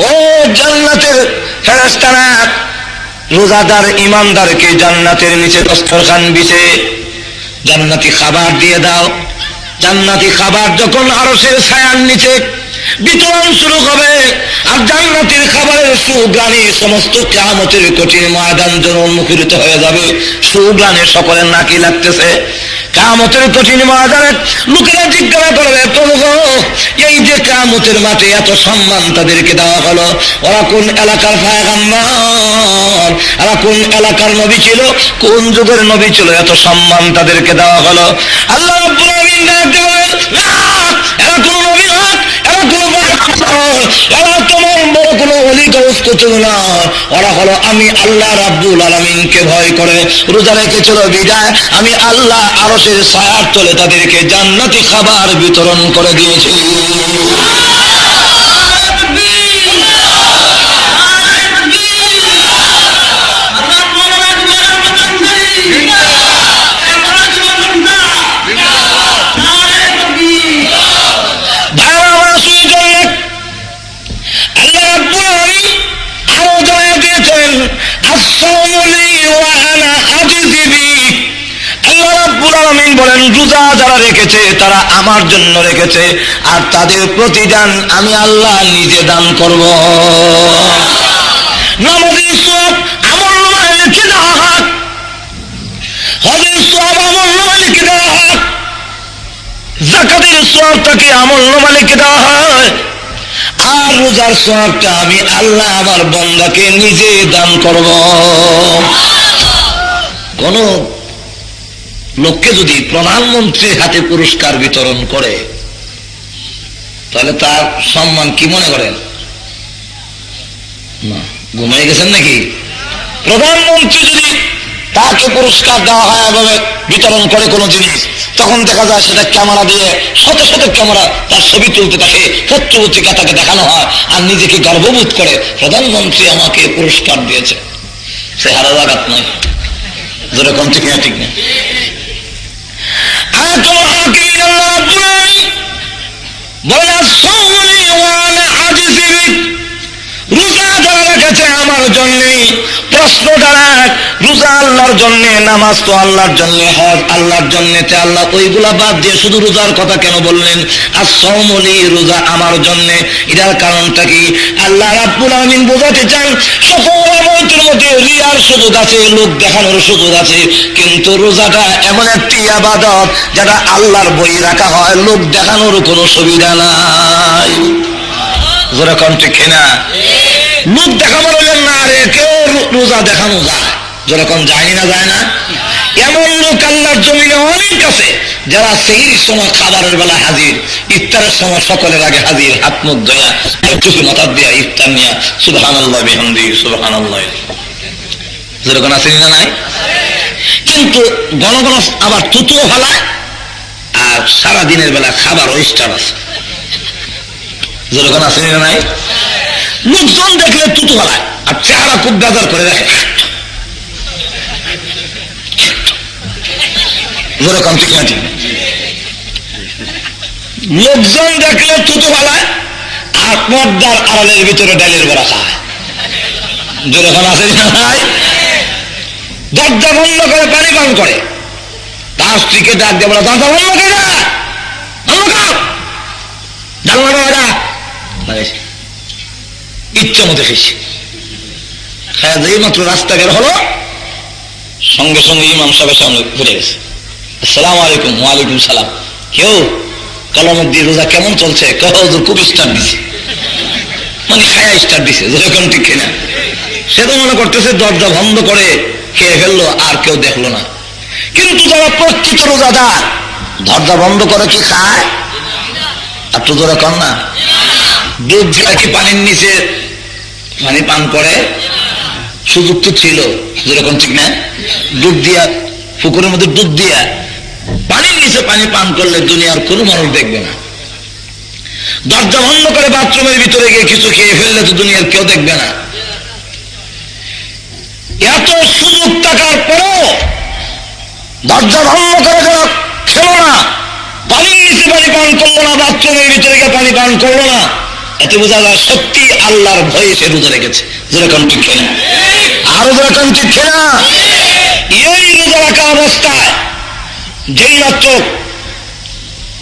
ও জান্নাতের ফেরেশতারা, রোজাদার ইমানদারকে জান্নাতের নিচে দস্তরখান বিছে জান্নাতি খাবার দিয়ে দাও। জান্নাতি খাবার যখন আরশের ছায়ার নিচে বিতরণ শুরু হবে, আর জান্নাতের খাবারের সুগ্রাণে সমস্ত কিয়ামতের কঠিন ময়দান যেন মুখরিত হয়ে যাবে। সুগ্রাণে সকলের নাকি লাগতেছে। কিয়ামতের কঠিন ময়দানে লোকেরা জিজ্ঞাসা করবে, প্রভু এই যে কিয়ামতের মাঠে এত সম্মান তাদেরকে দেওয়া হলো, ওরা কোন এলাকার পয়গম্বর, এরা কোন এলাকার নবী ছিল, কোন যুগের নবী ছিল, এত সম্মান তাদেরকে দেওয়া হলো? আল্লাহ রাব্বুল আলামিন ডাক দেবেন, না, এরা কোন নবী না, এরা কোন এরা তোমার বড় কোনো ওলি গাউস কুতুব না, ওরা হলো আমি আল্লাহ রাব্বুল আলামিনকে ভয় করে রোজা রেখেছিল বিদায় আমি আল্লাহ আরশের ছায়ার তলে তাদেরকে জান্নাতি খাবার বিতরণ করে দিয়েছি। বলেন রোজা যারা রেখেছে তারা আমার জন্য রেখেছে, আর তাদের প্রতিদান আমি আল্লাহ নিজে দান করব। নামাজের সওয়াব আমল নামায় লিখে দেওয়া হয়, হজের সওয়াব আমল নামায় লিখে দেওয়া হয়, যাকাতের সওয়াবটাকে আমল নামায় লিখে দেওয়া হয়, আর রোজার সওয়াবটা আমি আল্লাহ আমার বান্দাকে নিজে দান করব। কোন লোককে যদি প্রধানমন্ত্রীর হাতে পুরস্কার বিতরণ করে, তাহলে তার সম্মান কি মনে করেন? না, ঘুমিয়ে গেছেন নাকি? প্রধানমন্ত্রী যদি তাকে পুরস্কার দেওয়া হয় এভাবে বিতরণ করে কোনো জিনিস, তখন দেখা যায় সেটা ক্যামেরা দিয়ে শত শত ক্যামেরা তার ছবি তুলতে থাকে, পত্রপত্রিকা তাকে দেখানো হয়, আর নিজেকে গর্ববোধ করে প্রধানমন্ত্রী আমাকে পুরস্কার দিয়েছে। সে হারা জাগাত নয়, যেরকম ঠিক না, ঠিক না। ওয়ালায়াতুল হাকিমিন আল্লাহ রাব্বুল আলামিন বলে আস-সাওমু ওয়া আনা আজিযু বিক, রোজা যারা রেখেছে আমার জন্য, প্রশ্ন দাঁড়ায় রোজা আল্লাহর জন্য, নামাজ তো আল্লাহর জন্য, হজ আল্লাহর জন্য, তে আল্লাহ ওইগুলা বাদ দিয়ে শুধু রোজার কথা কেন বললেন? আস-সাওমু লি, রোজা আমার জন্য। এটার কারণটা কি? আল্লাহ রাব্বুল আলামিন বোঝাতে চান সকল আমলের মধ্যে রিয়ার সুযোগ আছে, লোক দেখানোর সুযোগ আছে, কিন্তু রোজাটা এমন একটি ইবাদত যেটা আল্লাহর বই রাখা হয়, লোক দেখানোর কোনো সুবিধা নাই। জোরে কোন ঠিক না? লোক দেখাবো বললেন না, আরে কেউ রোজা দেখানো যায়, যেরকম যায়নি না, যায় না। এমন লোক আল্লাহর জমিনে অনেক আছে যারা সেহরির সময় খাবারের বেলা হাজির, ইফতারের সময় সকলের আগে হাজির, হাত মুখ ধোয়া চোখে মাথা দেয়া ইফতার নিয়ে সুবহানাল্লাহ বিহামদিহি সুবহানাল্লাহ, যেরকম আছে না নাই। কিন্তু ঘন ঘন আবার তুতুও ফেলায়, আর সারা দিনের বেলা খাবার ওয়েস্টার আছে, যেরকম আছে না নাই। লোকজন দেখলে তুতু ফেলায়, আর চেহারা খুব বেজার করে রাখে, যেরকম ঠিক না ঠিক। লোকজন দেখলে তুতু ফেলায়, আর পর্দার আড়ালের ভিতরে ডালের বড়া খায়, যেরকম আছে না নাই। দরজা বন্ধ করে পানি পান করে, তার স্ত্রীকে ডাক দিয়ে বলা, দরজা বন্ধ করে না, ইচ্ছা মতো খেয়েছে। খায়া যেই মাত্র রাস্তা বের হলো, সঙ্গে সঙ্গে ইমাম সাহেবের সামনে ঘুরে গেছে, আসসালামু আলাইকুম। ওয়ালাইকুম সালাম। কেউ কলমুদ্দিন রোজা কেমন চলছে? খুব স্টার দিছে, মানে খায়া স্টার দিছে, যেরকম ঠিক কিনা। সে তো মনে করতেছে দরজা বন্ধ করে খেয়ে ফেললো, আর কেউ দেখলো না। কিন্তু যারা প্রকৃত রোজাদার দরজা বন্ধ করে কি খায়? আর তো ধরে কর না, দুধ দিয়া কি পানির নিচে পানি পান করে? সুযোগ তো ছিল, যেরকম ঠিক না। দুধ দিয়া, পুকুরের মধ্যে দুধ দিয়া পানির নিচে পানি পান করলে দুনিয়ার কোনো মানুষ দেখবে না। দরজা বন্ধ করে বাথরুমের ভিতরে গিয়ে কিছু খেয়ে ফেললে তো দুনিয়ার কেউ দেখবে না। এত সুযোগ থাকার পরও দরজা ভঙ্গ করে যারা খেলো না, পানির নিচে পানি পান করলো না, বাথরুমের ভিতরে গিয়ে পানি পান করলো না, এতে বোঝা যায় সত্যি আল্লাহর ভয়ে সে রোজা রেখেছে, যেরকম ঠিক না। আরো যেরকম ঠিক না। এই রোজা রাখা অবস্থায় যেই মাত্র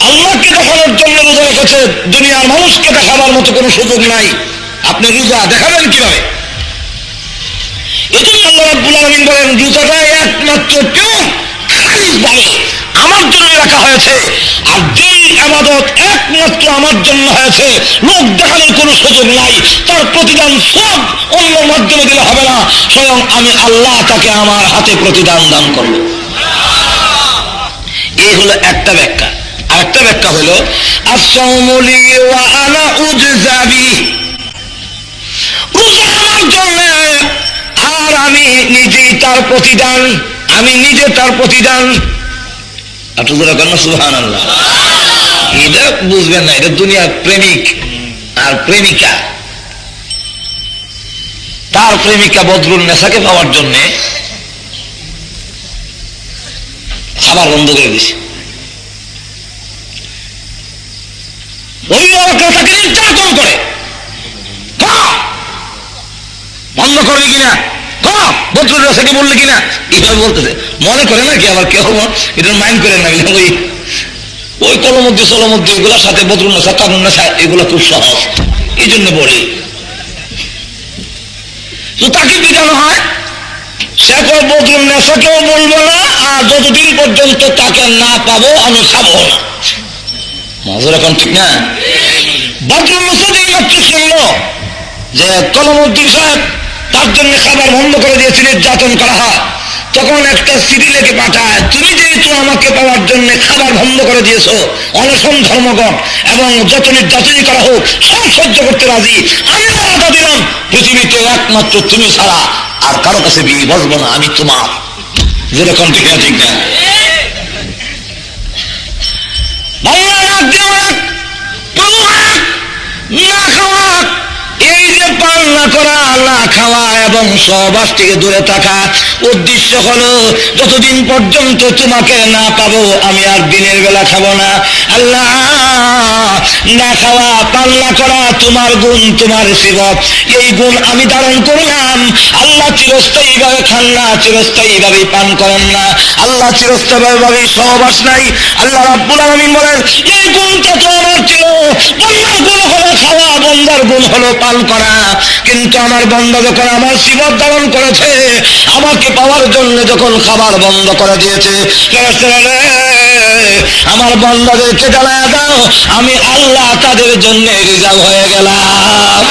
আল্লাহকে দেখানোর জন্য রোজা রেখেছে, দুনিয়ার মানুষকে দেখাবার মতো কোনো সুযোগ নাই, আপনি রোজা দেখাবেন কিভাবে? এই জন্য আল্লাহ রাব্বুল আলামিন বলেন, রোজাটা একমাত্র কেউ খালিসভাবে আমার জন্য রাখা হয়েছে, আর যেই ইবাদত একমাত্র আমার জন্য হয়েছে, লোক দেখানোর কোনো সুযোগ নাই, তার প্রতিদান সব অন্য মাধ্যমে দিলে হবে না, স্বয়ং আমি আল্লাহ তাকে আমার হাতে প্রতিদান দান করব। এই হলো একটা ব্যাখ্যা। আর একটা ব্যাখ্যা হলো আস-সাওমু লি ওয়া আনা উজযা বিহি, রোজা আমার জন্য আর আমি নিজেই তার প্রতিদান, আমি নিজে তার প্রতিদান। আপনারা কেন সুবহানাল্লাহ? এটা বুঝবেন না, এটা দুনিয়ার প্রেমিক আর প্রেমিকা, তার প্রেমিকা বদরুল নেসাকে পাওয়ার জন্য খাবার বন্ধ করে দিছে। ওই লোকটা তাকে নির্যাতন করে, বন্ধ করবে কিনা, বদরুল নেসাকে বললে কিনা, এইভাবে বলতেছে। মনে করে নাকি আবার কেউ এটা মাইন্ড করে না, ওই কলমদ্দি সলমদ্দি এগুলোর সাথে বদরুল নেসা, কানুন নেসা এগুলো খুব সহজ, এই জন্য বলি। তো তাকে পিটানো হয়, সে বদরুল নেসাকেও বলবো না, আর যতদিন পর্যন্ত তাকে না পাবো আমি খাবো না। মজা এখন ঠিক না। বদরুল নেসা যেই মাত্র শুনলো যে কলমউদ্দিন সাহেব তার জন্য খাবার বন্ধ করে দিয়েছে, নির্যাতন করা হয়, তখন একটা চিঠি লিখে পাঠায়, তুমি যেহেতু আমাকে পাওয়ার জন্য খাবার বন্ধ করে দিয়েছো, অনশন ধর্মঘট এবং যত নির্যাতনই করা হোক সব সহ্য করতে রাজি, আমি কথা দিলাম পৃথিবীতে একমাত্র তুমি ছাড়া আর কারো কাছে বিয়ে বসবো না, আমি তোমার। যেরকম ঠিক না ঠিক না। বাংলা রাখ দেওয়া না খাওয়া, এই যে পান না করা, না খাওয়া এবং সহবাস থেকে দূরে থাকা। উদ্দেশ্য হলো যতদিন পর্যন্ত তোমাকে না পাবো আমি আর দিনের বেলা খাবো না। আল্লাহ, না খাওয়া, পান না করা তোমার গুণ, তোমার সিফত, এই গুণ আমি ধারণ করলাম। আল্লাহ চিরস্থায়ী ভাবে খান না, চিরস্থায়ী ভাবে পান করেন না, আল্লাহ চিরস্থায়ী ভাবে সহবাস নাই। আল্লাহ রাব্বুল আলামিন বলেন এই গুণটা তো আমার ছিল, বন্দার গুণ হলো খাওয়া, বন্দার গুণ হলো পান করা। কিন্তু আমার বন্দা যখন আমার সিফত ধারণ করেছে, আমাকে পাওয়ার জন্য যখন খাবার বন্ধ করে দিয়েছে, আমার বন্দাদেরকে জানায় দাও আমি আল্লাহ তাদের জন্য রিজার্ভ হয়ে গেলাম।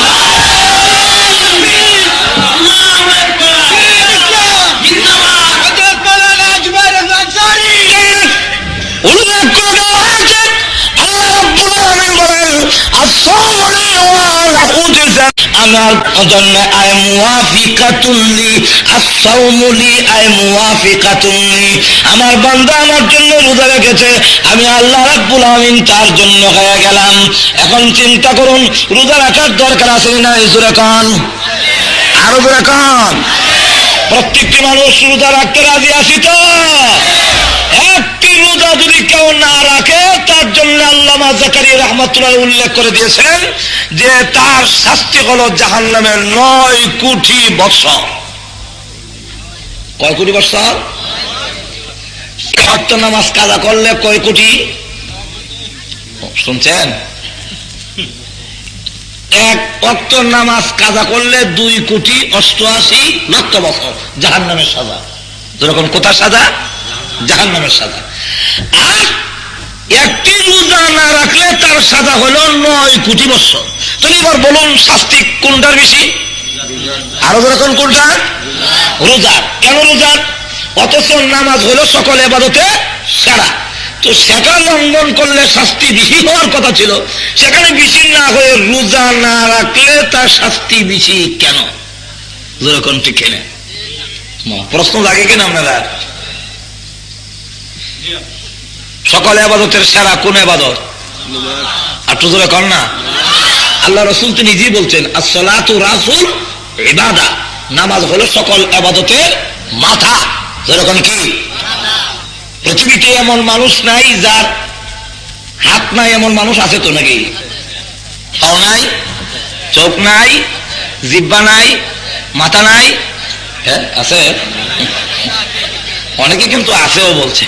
আমার জন্য আয় মুওয়াফিকাতুল্লি, আস-সাওমুলি আয় মুওয়াফিকাতুল্লি। আমার বান্দা আমার জন্য রোজা রেখেছে, আমি আল্লাহ রাব্বুল আমিন তার জন্য হয়ে গেলাম। এখন চিন্তা করুন, রোজা রাখার দরকার আছে না? জোরে কান, আরো জোরে কান। প্রত্যেকটি মানুষ রোজা রাখতে রাজি আছি তো? একটি রোজা যদি কেউ না রাখে, তার জন্য আল্লামা জাকারিয়া রাহমাতুল্লাহ উল্লেখ করে দিয়েছেন যে তার শাস্তি হলো জাহান্নামের 9 কোটি বছর। কয় কোটি বছর? ওয়াক্ত নামাজ কাজা করলে কয় কোটি? শুনছেন? এক ওয়াক্ত নামাজ কাজা করলে 2,88,00,000 বছর জাহান্নামের সাজা। যেরকম কোথার সাজা? জাহান্নামের সাজা। আর একটি রোজা না রাখলে তার সাজা হলো 9 কোটি বছর। তাহলে এবার বলুন শাস্তি কোনটার বেশি? আরো যেরকম কোনটা? রোজার। কেন রোজার? অথচ নামাজ হলো সকল ইবাদতে সেরা। তো সেটা লঙ্ঘন করলে শাস্তি বেশি হওয়ার কথা ছিল, সেখানে বেশি না হয়ে রোজা না রাখলে তার শাস্তি বেশি কেন? যেরকম ঠিক না? প্রশ্ন লাগে কিনা আপনারা? সকল ইবাদতের সেরা কোন ইবাদত? আর তো জোরে কর না। আল্লাহ রাসূল তো নিজেই বলছেন as-salatu রাসূল ইবাদা, নামাজ হলো সকল ইবাদতের মাথা। যেরকম কি পৃথিবীতে এমন মানুষ নাই যার হাত নাই, এমন মানুষ আছে তো নাকি? পাও নাই, চোখ নাই, জিহ্বা নাই, মাথা নাই? হ্যাঁ আছে, অনেকে কিন্তু আছেও বলছে,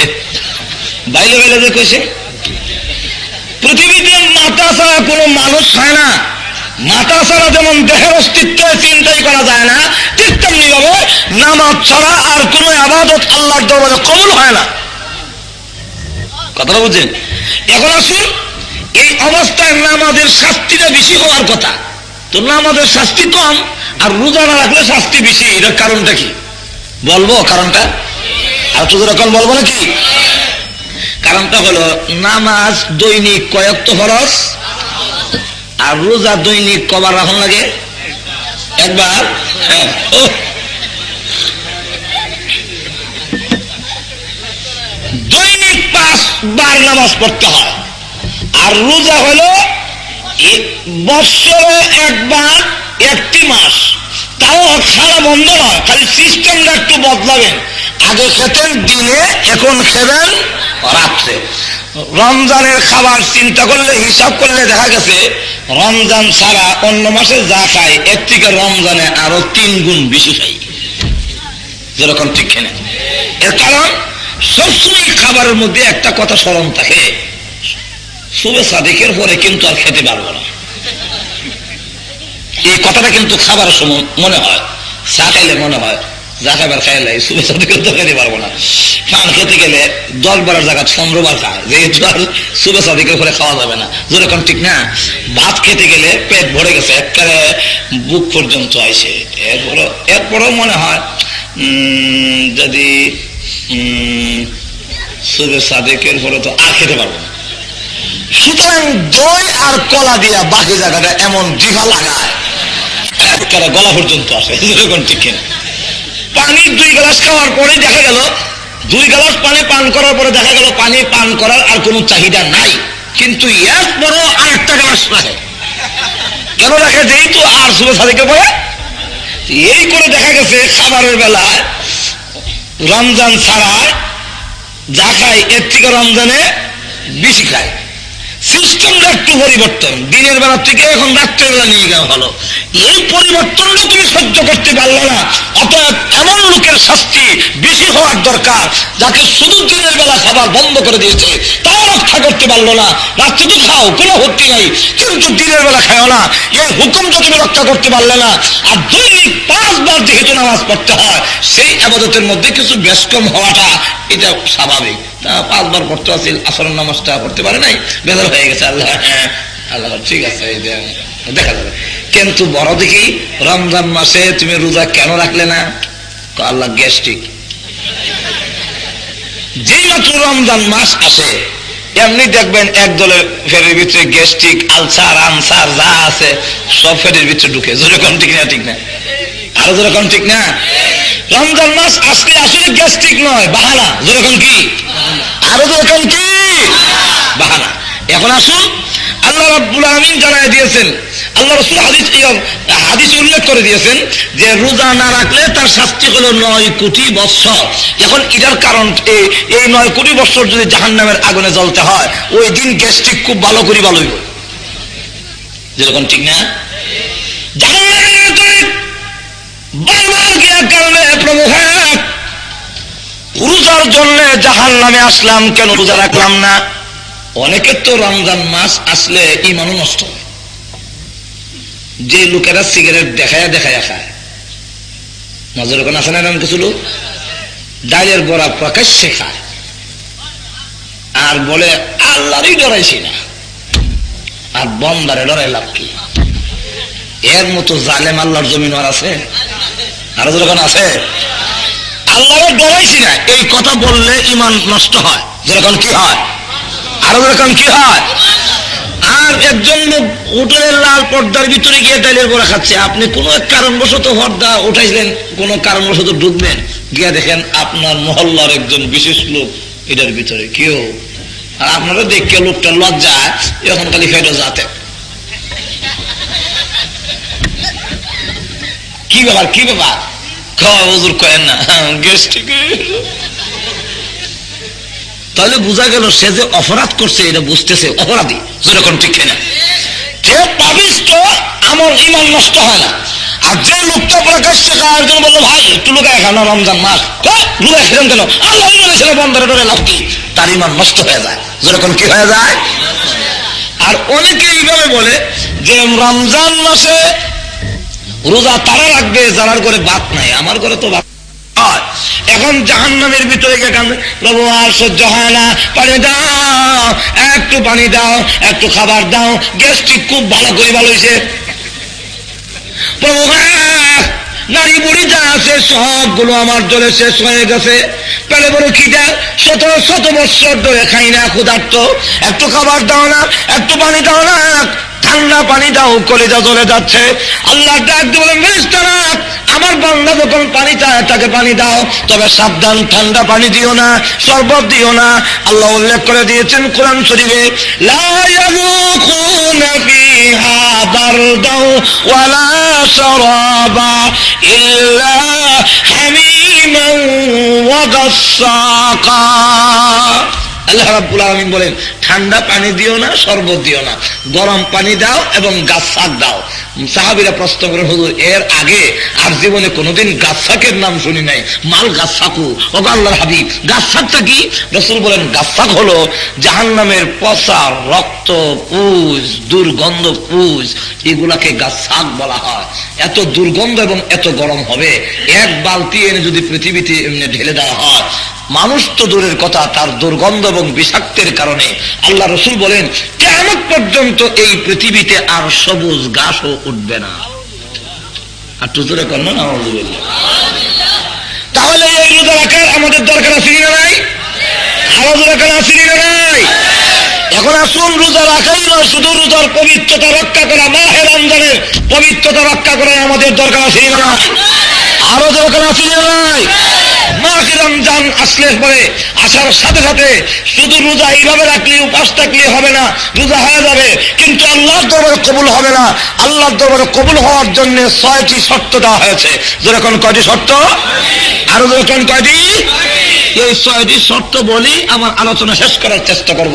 বাইরে বাইরে যে কইছে। পৃথিবীতে মাথা ছাড়া কোনো মানুষ হয় না। মাথা ছাড়া যেমন দেহের অস্তিত্ব চিন্তাই করা যায় না, ঠিক তেমনি ভাবে নামাজ ছাড়া আর কোনো ইবাদত আল্লাহর দরবারে কবুল হয় না। কথাটা বুঝছেন? এখন আসুন, এই অবস্থায় নামাজের শাস্তিটা বেশি হওয়ার কথা, তো নামাজের শাস্তি কম আর রোজা না রাখলে শাস্তি বেশি। এটার কারণটা কি বলবো? কারণটা আর তো যেরকম বলবো নাকি? কারণটা হলো নামাজ দৈনিক কয়েকত ফরজ, আর রোজা দৈনিক কবার রাখুন লাগে? একবার। হ্যাঁ, দৈনিক 5 বার নামাজ পড়তে হয়। আর রোজা হলো বৎসরে একবার, একটি মাস, তাও খাওয়া বন্ধ নয়, খালি সিস্টেমটা একটু বদলাবেন। আগে খেতেন দিনে, এখন খেবেন রাত্রে। রমজানের খাবার চিন্তা করলে, হিসাব করলে দেখা গেছে রমজান ছাড়া অন্য মাসে যা খাই এর থেকে রমজানে আরো 3 গুণ বেশি খাই। যেরকম ঠিক কিনা? এর কারণ সবসময় খাবারের মধ্যে একটা কথা স্মরণ থাকে, সুবে সাদিকের পরে কিন্তু আর খেতে পারবো না। এই কথাটা কিন্তু খাবার সময় মনে হয়, চা খাইলে মনে হয় যা খাবার খাইলে সুবে সাদিকের তো খেতে পারবো না। পান খেতে গেলে 10 বারের জায়গা 15 বার খায়, যেহেতু আর সুবে সাদিকের পরে খাওয়া যাবে না। যেরকম ঠিক না? ভাত খেতে গেলে পেট ভরে গেছে, একবারে বুক পর্যন্ত আইছে, এরপরেও মনে হয় যদি সুবে সাদিকের পরে তো আর খেতে পারবো না। সুতরাং দই আর কলা দিয়া বাকি জায়গাটা এমন জিভা লাগায় একবারে গলা পর্যন্ত আসে। যেরকম ঠিক কিনা? পানি 2 গ্লাস খাওয়ার পরে দেখা গেল, 2 গ্লাস পানি পান করার পরে দেখা গেল পানি পান করার আর কোনো চাহিদা নাই, কিন্তু এরপরও আরেকটা গ্লাস লাগে। কেন রাখে? যেহেতু আর সুবে সাদিকের পরে এই করে দেখা গেছে খাবারের বেলায় রমজান ছাড়ায় যা খায় এর থেকে রমজানে বেশি খায়। সিস্টেমটা একটু পরিবর্তন, দিনের বেলা থেকে এখন রাত্রের বেলা নিয়ে যাওয়া হলো। এই পরিবর্তনটা তুমি সহ্য করতে পারলে না, অতএব এমন লোকের শাস্তি বেশি হওয়ার দরকার যাকে শুধু দিনের বেলা খাবার বন্ধ করে দিয়েছে, তাও রক্ষা করতে পারলো না। রাত্রে তো খাও, কোনো আপত্তি নাই, কিন্তু দিনের বেলা খাও না। এই হুকুমটা তুমি রক্ষা করতে পারলে না। আর দৈনিক 5 বার যেহেতু নামাজ পড়তে হয়, সেই আবাদতের মধ্যে কিছু ব্যস্কম হওয়াটা এটা স্বাভাবিক। 5 বার পড়তে আসিল, আসরের নামাজটা পড়তে পারে নাই, বেজার হয়ে গেছে। আল্লাহ আল্লাহ ঠিক আছে, দেখা যাবে। কিন্তু বড় দেখি রমজান মাসে তুমি রোজা কেন রাখলে না? আল্লাহ গ্যাস্ট্রিক। যেই মাত্র রমজান মাস আসে এমনি দেখবেন এক দলের ফেরের ভিতরে গ্যাস্ট্রিক, আলসার, আনসার যা আছে সব ফেরের ভিতরে ঢুকে। যেরকম ঠিক না? ঠিক না? আরো যেরকম ঠিক না? রমজান মাস আসলে আসলে গ্যাস্ট্রিক নয়, বাহানা। যেরকম কি? আরো যেরকম কি? বাহানা। এখন আসুন, আল্লাহ রাব্বুল আলামিন জানায় দিয়েছেন, আল্লাহ রাসূল হাদিস উল্লেখ করে দিয়েছেন যে রোজা না রাখলে তার শাস্তি হলো 9 কোটি বৎসর। এখন এটার কারণ এই 9 কোটি বৎসর যদি জাহান্নামের আগুনে জ্বলতে হয়, ওই দিন গ্যাস্ট্রিক খুব ভালো করে ভালো হইব। যেরকম ঠিক না? জাহান্নামের আগুনে বারবার গিয়া কারণে প্রভু হ্যাঁ রোজার জন্য জাহান্নামে আসলাম, কেন রোজা রাখলাম না? অনেকের তো রমজান মাস আসলে ঈমানও নষ্ট হয়। যে লোকেরা সিগারেট দেখায়া দেখায়া খায়, নজর কোন আছে না এরকম কিছু লোক? ডালের বড়া প্রকাশ্যে খায় আর বলে আল্লাহরই ডরাইছি না, আর বন্দারে ডরাই লাভ কি? এর মতো জালেম আল্লাহর জমিন আর আছে? আরো যখন আছে, আল্লাহরে ডরাইছি না এই কথা বললে ঈমান নষ্ট হয়। যেরকম কি হয়? আরো যেরকম কি হয়? আর একজন লোক হোটেলের লাল পর্দার ভিতরে গিয়ে ডালের বড়া খাচ্ছে, আপনি কোনো এক কারণবশত পর্দা উঠাইলেন, কোনো কারণবশত ঢুকবেন, গিয়ে দেখেন আপনার মহল্লার একজন বিশেষ লোক এটার ভিতরে কেউ, আর আপনারা দেখে লোকটা লজ্জায় এখন খালি ফেটে যাতে কি ব্যাপার, কি ব্যাপার? খাওয়া হুজুর কয়েন না, গ্যাস্ট্রিক। তাহলে বোঝা গেল সে যে অপরাধ করছে এটা বুঝতেছে অপরাধী। যেরকম ঠিক না? যে পাপিষ্ট আমার ঈমান নষ্ট হয় না। আর যে লোকটা প্রকাশ্যে খাওয়ার জন্য বললো ভাই একটু লুকায় খাও না, রমজান মাস লুকায় খেলেন কেন? আল্লাহ বলেছিল বন্ধরে ডরে লাভ কি? তার ঈমান নষ্ট হয়ে যায়। যেরকম কি হয়ে যায়? আর অনেকে এইভাবে বলে যে রমজান মাসে রোজা তারা রাখবে যারা করে বাত নাই, আমার ঘরে তো বাত। এখন জাহান্নামের ভিতরে গিয়ে কাঁদে, প্রভু আর সহ্য হয় না, পানি দাও, একটু পানি দাও, একটু খাবার দাও, গ্যাস্ট্রিক খুব ভালো করে ভালো হয়েছে। প্রভু নারী বুড়ি যা আছে সবগুলো আমার জলে শেষ হয়ে গেছে, পেলে বড় খিদা, শত বৎসর ধরে খাই না, ক্ষুধার্ত, একটু খাবার দাও না, একটু পানি দাও না, ঠান্ডা পানি দাও, কলিজা জ্বলে যাচ্ছে। আল্লাহ ডাক দিয়ে বলেন ফেরেশতারা আমার বান্দা যখন পানি চায় তাকে পানি দাও, তবে সাবধান ঠান্ডা পানি দিও না, শরবত দিও না। আল্লাহ উল্লেখ করে দিয়েছেন কোরআন শরীফে, লা ইয়াযুকুনা ফিহা বারদাও ওয়ালা শারাবা ইল্লা হামিমান ওয়া গাসসাকা। আল্লাহ রাব্বুল আলামিন বলেন ঠান্ডা পানি দিও না, শরবত দিও না, গরম পানি দাও এবং গাছাক দাও। সাহাবীরা প্রশ্ন করেন হুজুর এর আগে আর জীবনে কোনোদিন গাছাকের নাম শুনি নাই, মাল গাছাকু, ও আল্লাহর হাবিব গাছাকটা কি? রাসূল বলেন গাছাক হলো জাহান্নামের পচা রক্ত, পুজ, দুর্গন্ধ পুজ, এগুলাকে গাছাক বলা হয়। এত দুর্গন্ধ এবং এত গরম হবে, এক বালতি এনে যদি পৃথিবীতে এমনি ঢেলে দেওয়া হয়, মানুষ তো দূরের কথা, তার দুর্গন্ধ এবং বিষাক্তের কারণে আল্লাহ রাসূল বলেন কিয়ামত পর্যন্ত এই পৃথিবীতে আর সবুজ ঘাসও উঠবে না। আর তুজুরে কর না, আলহামদুলিল্লাহ। তাহলে এই রোজা রাখার আমাদের দরকার আছে না নাই? আরো দরকার আছে না নাই? এখন আসুন, রোজা রাখাই নয়, শুধু রোজার পবিত্রতা রক্ষা করা, মাহে রমজানের পবিত্রতা রক্ষা করা আমাদের দরকার আছে না নাই? আরো দরকার আছে না নাই? মাহে রমজান আসলে পরে আসার সাথে সাথে শুধু রোজা এইভাবে রাখলে উপাস থাকলে হবে না, রোজা হয়ে যাবে কিন্তু আল্লাহর দরবারে কবুল হবে না। আল্লাহর দরবারে কবুল হওয়ার জন্য 6টি শর্ত দেওয়া হয়েছে। যেরকম কয়টি শর্ত? আরো যেরকম কয়টি? এই 6টি শর্ত বলি আমার আলোচনা শেষ করার চেষ্টা করব।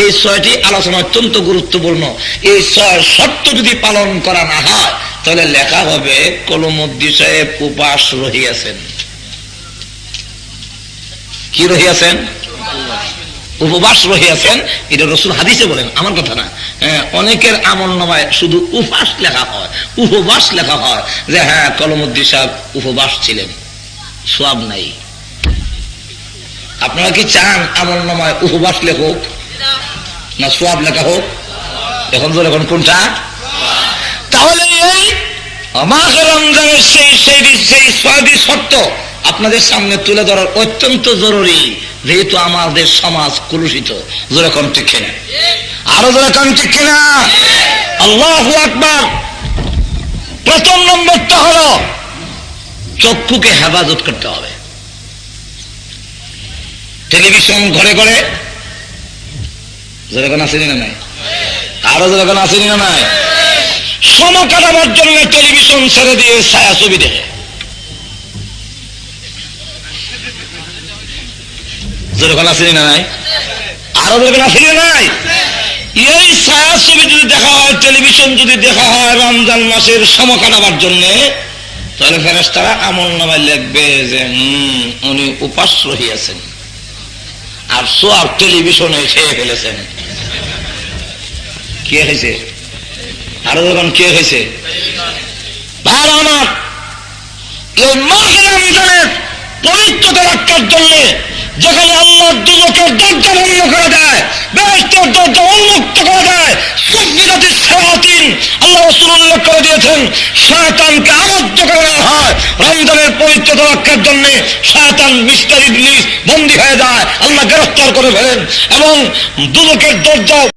এই 6টি আলোচনা অত্যন্ত গুরুত্বপূর্ণ। এই 6 শর্ত যদি পালন করা না হয় তাহলে লেখা হবে কলমুদ্দি সাহেব উপাস রহিয়াছেন। কি রহিয়াছেন? উপবাস রহিয়াছেন। এটা রাসূল হাদিসে বলেন, আমার কথা না। অনেকের আমলনামায় শুধু উপাস লেখা হয়, উপবাস লেখা হয় যে হ্যাঁ কলমুদ্দি সাহেব উপবাস ছিলেন, সওয়াব নাই। আপনারা কি চান আমলনামায় উপবাস লেখক না সওয়াব লেখা হোক? এখন তো এখন কোনটা? তাহলে এই মাহে রমজানের সেই 6টি শর্ত আপনাদের সামনে তুলে ধরার অত্যন্ত জরুরি, যেহেতু আমাদের সমাজ কলুষিত। যেরকম ঠিক কিনা? আরো যেরকম ঠিক কিনা? আল্লাহু আকবার। প্রথম নম্বরটা হলো চক্ষুকে হেফাজত করতে হবে। টেলিভিশন ঘরে ঘরে যেরকম আসেনি না নাই? আরো যেরকম আসেনি না নাই? সময় কাটাবার জন্য টেলিভিশন ছেড়ে দিয়ে ছায়া ছবি দেখে। যেরকম আসেনি না নাই? আরো যেরকম আসেনি না নাই? এই ছায়া ছবি যদি দেখা হয়, টেলিভিশন যদি দেখা হয় রমজান মাসের সময় কাটাবার জন্য, তাহলে ফেরেশতারা আমলনামায় লিখবে যে উনি উপাস রহিয়াছেন আর সওয়াব টেলিভিশনে খেয়ে ফেলেছেন। কে হয়েছে? আরো যখন কে হয়েছে? ভাই আমার, এই মাহে রমজানের পবিত্রতা রক্ষার জন্য যেখানে আল্লাহ দুজকের দরজা বন্ধ করে দেয়, বেহেশতের দরজা উন্মুক্ত করে দেয়, সুফিয়াতের শায়াতিন আল্লাহ রাসূল উল্লেখ করে দিয়েছেন শয়তানকে আবদ্ধ করে দেওয়া হয়। রমজানের পবিত্রতা রক্ষার জন্য শয়তান মিস্টার ইবলিস বন্দী হয়ে যায়, আল্লাহ গ্রেফতার করে ফেলেন এবং দুজকের দরজা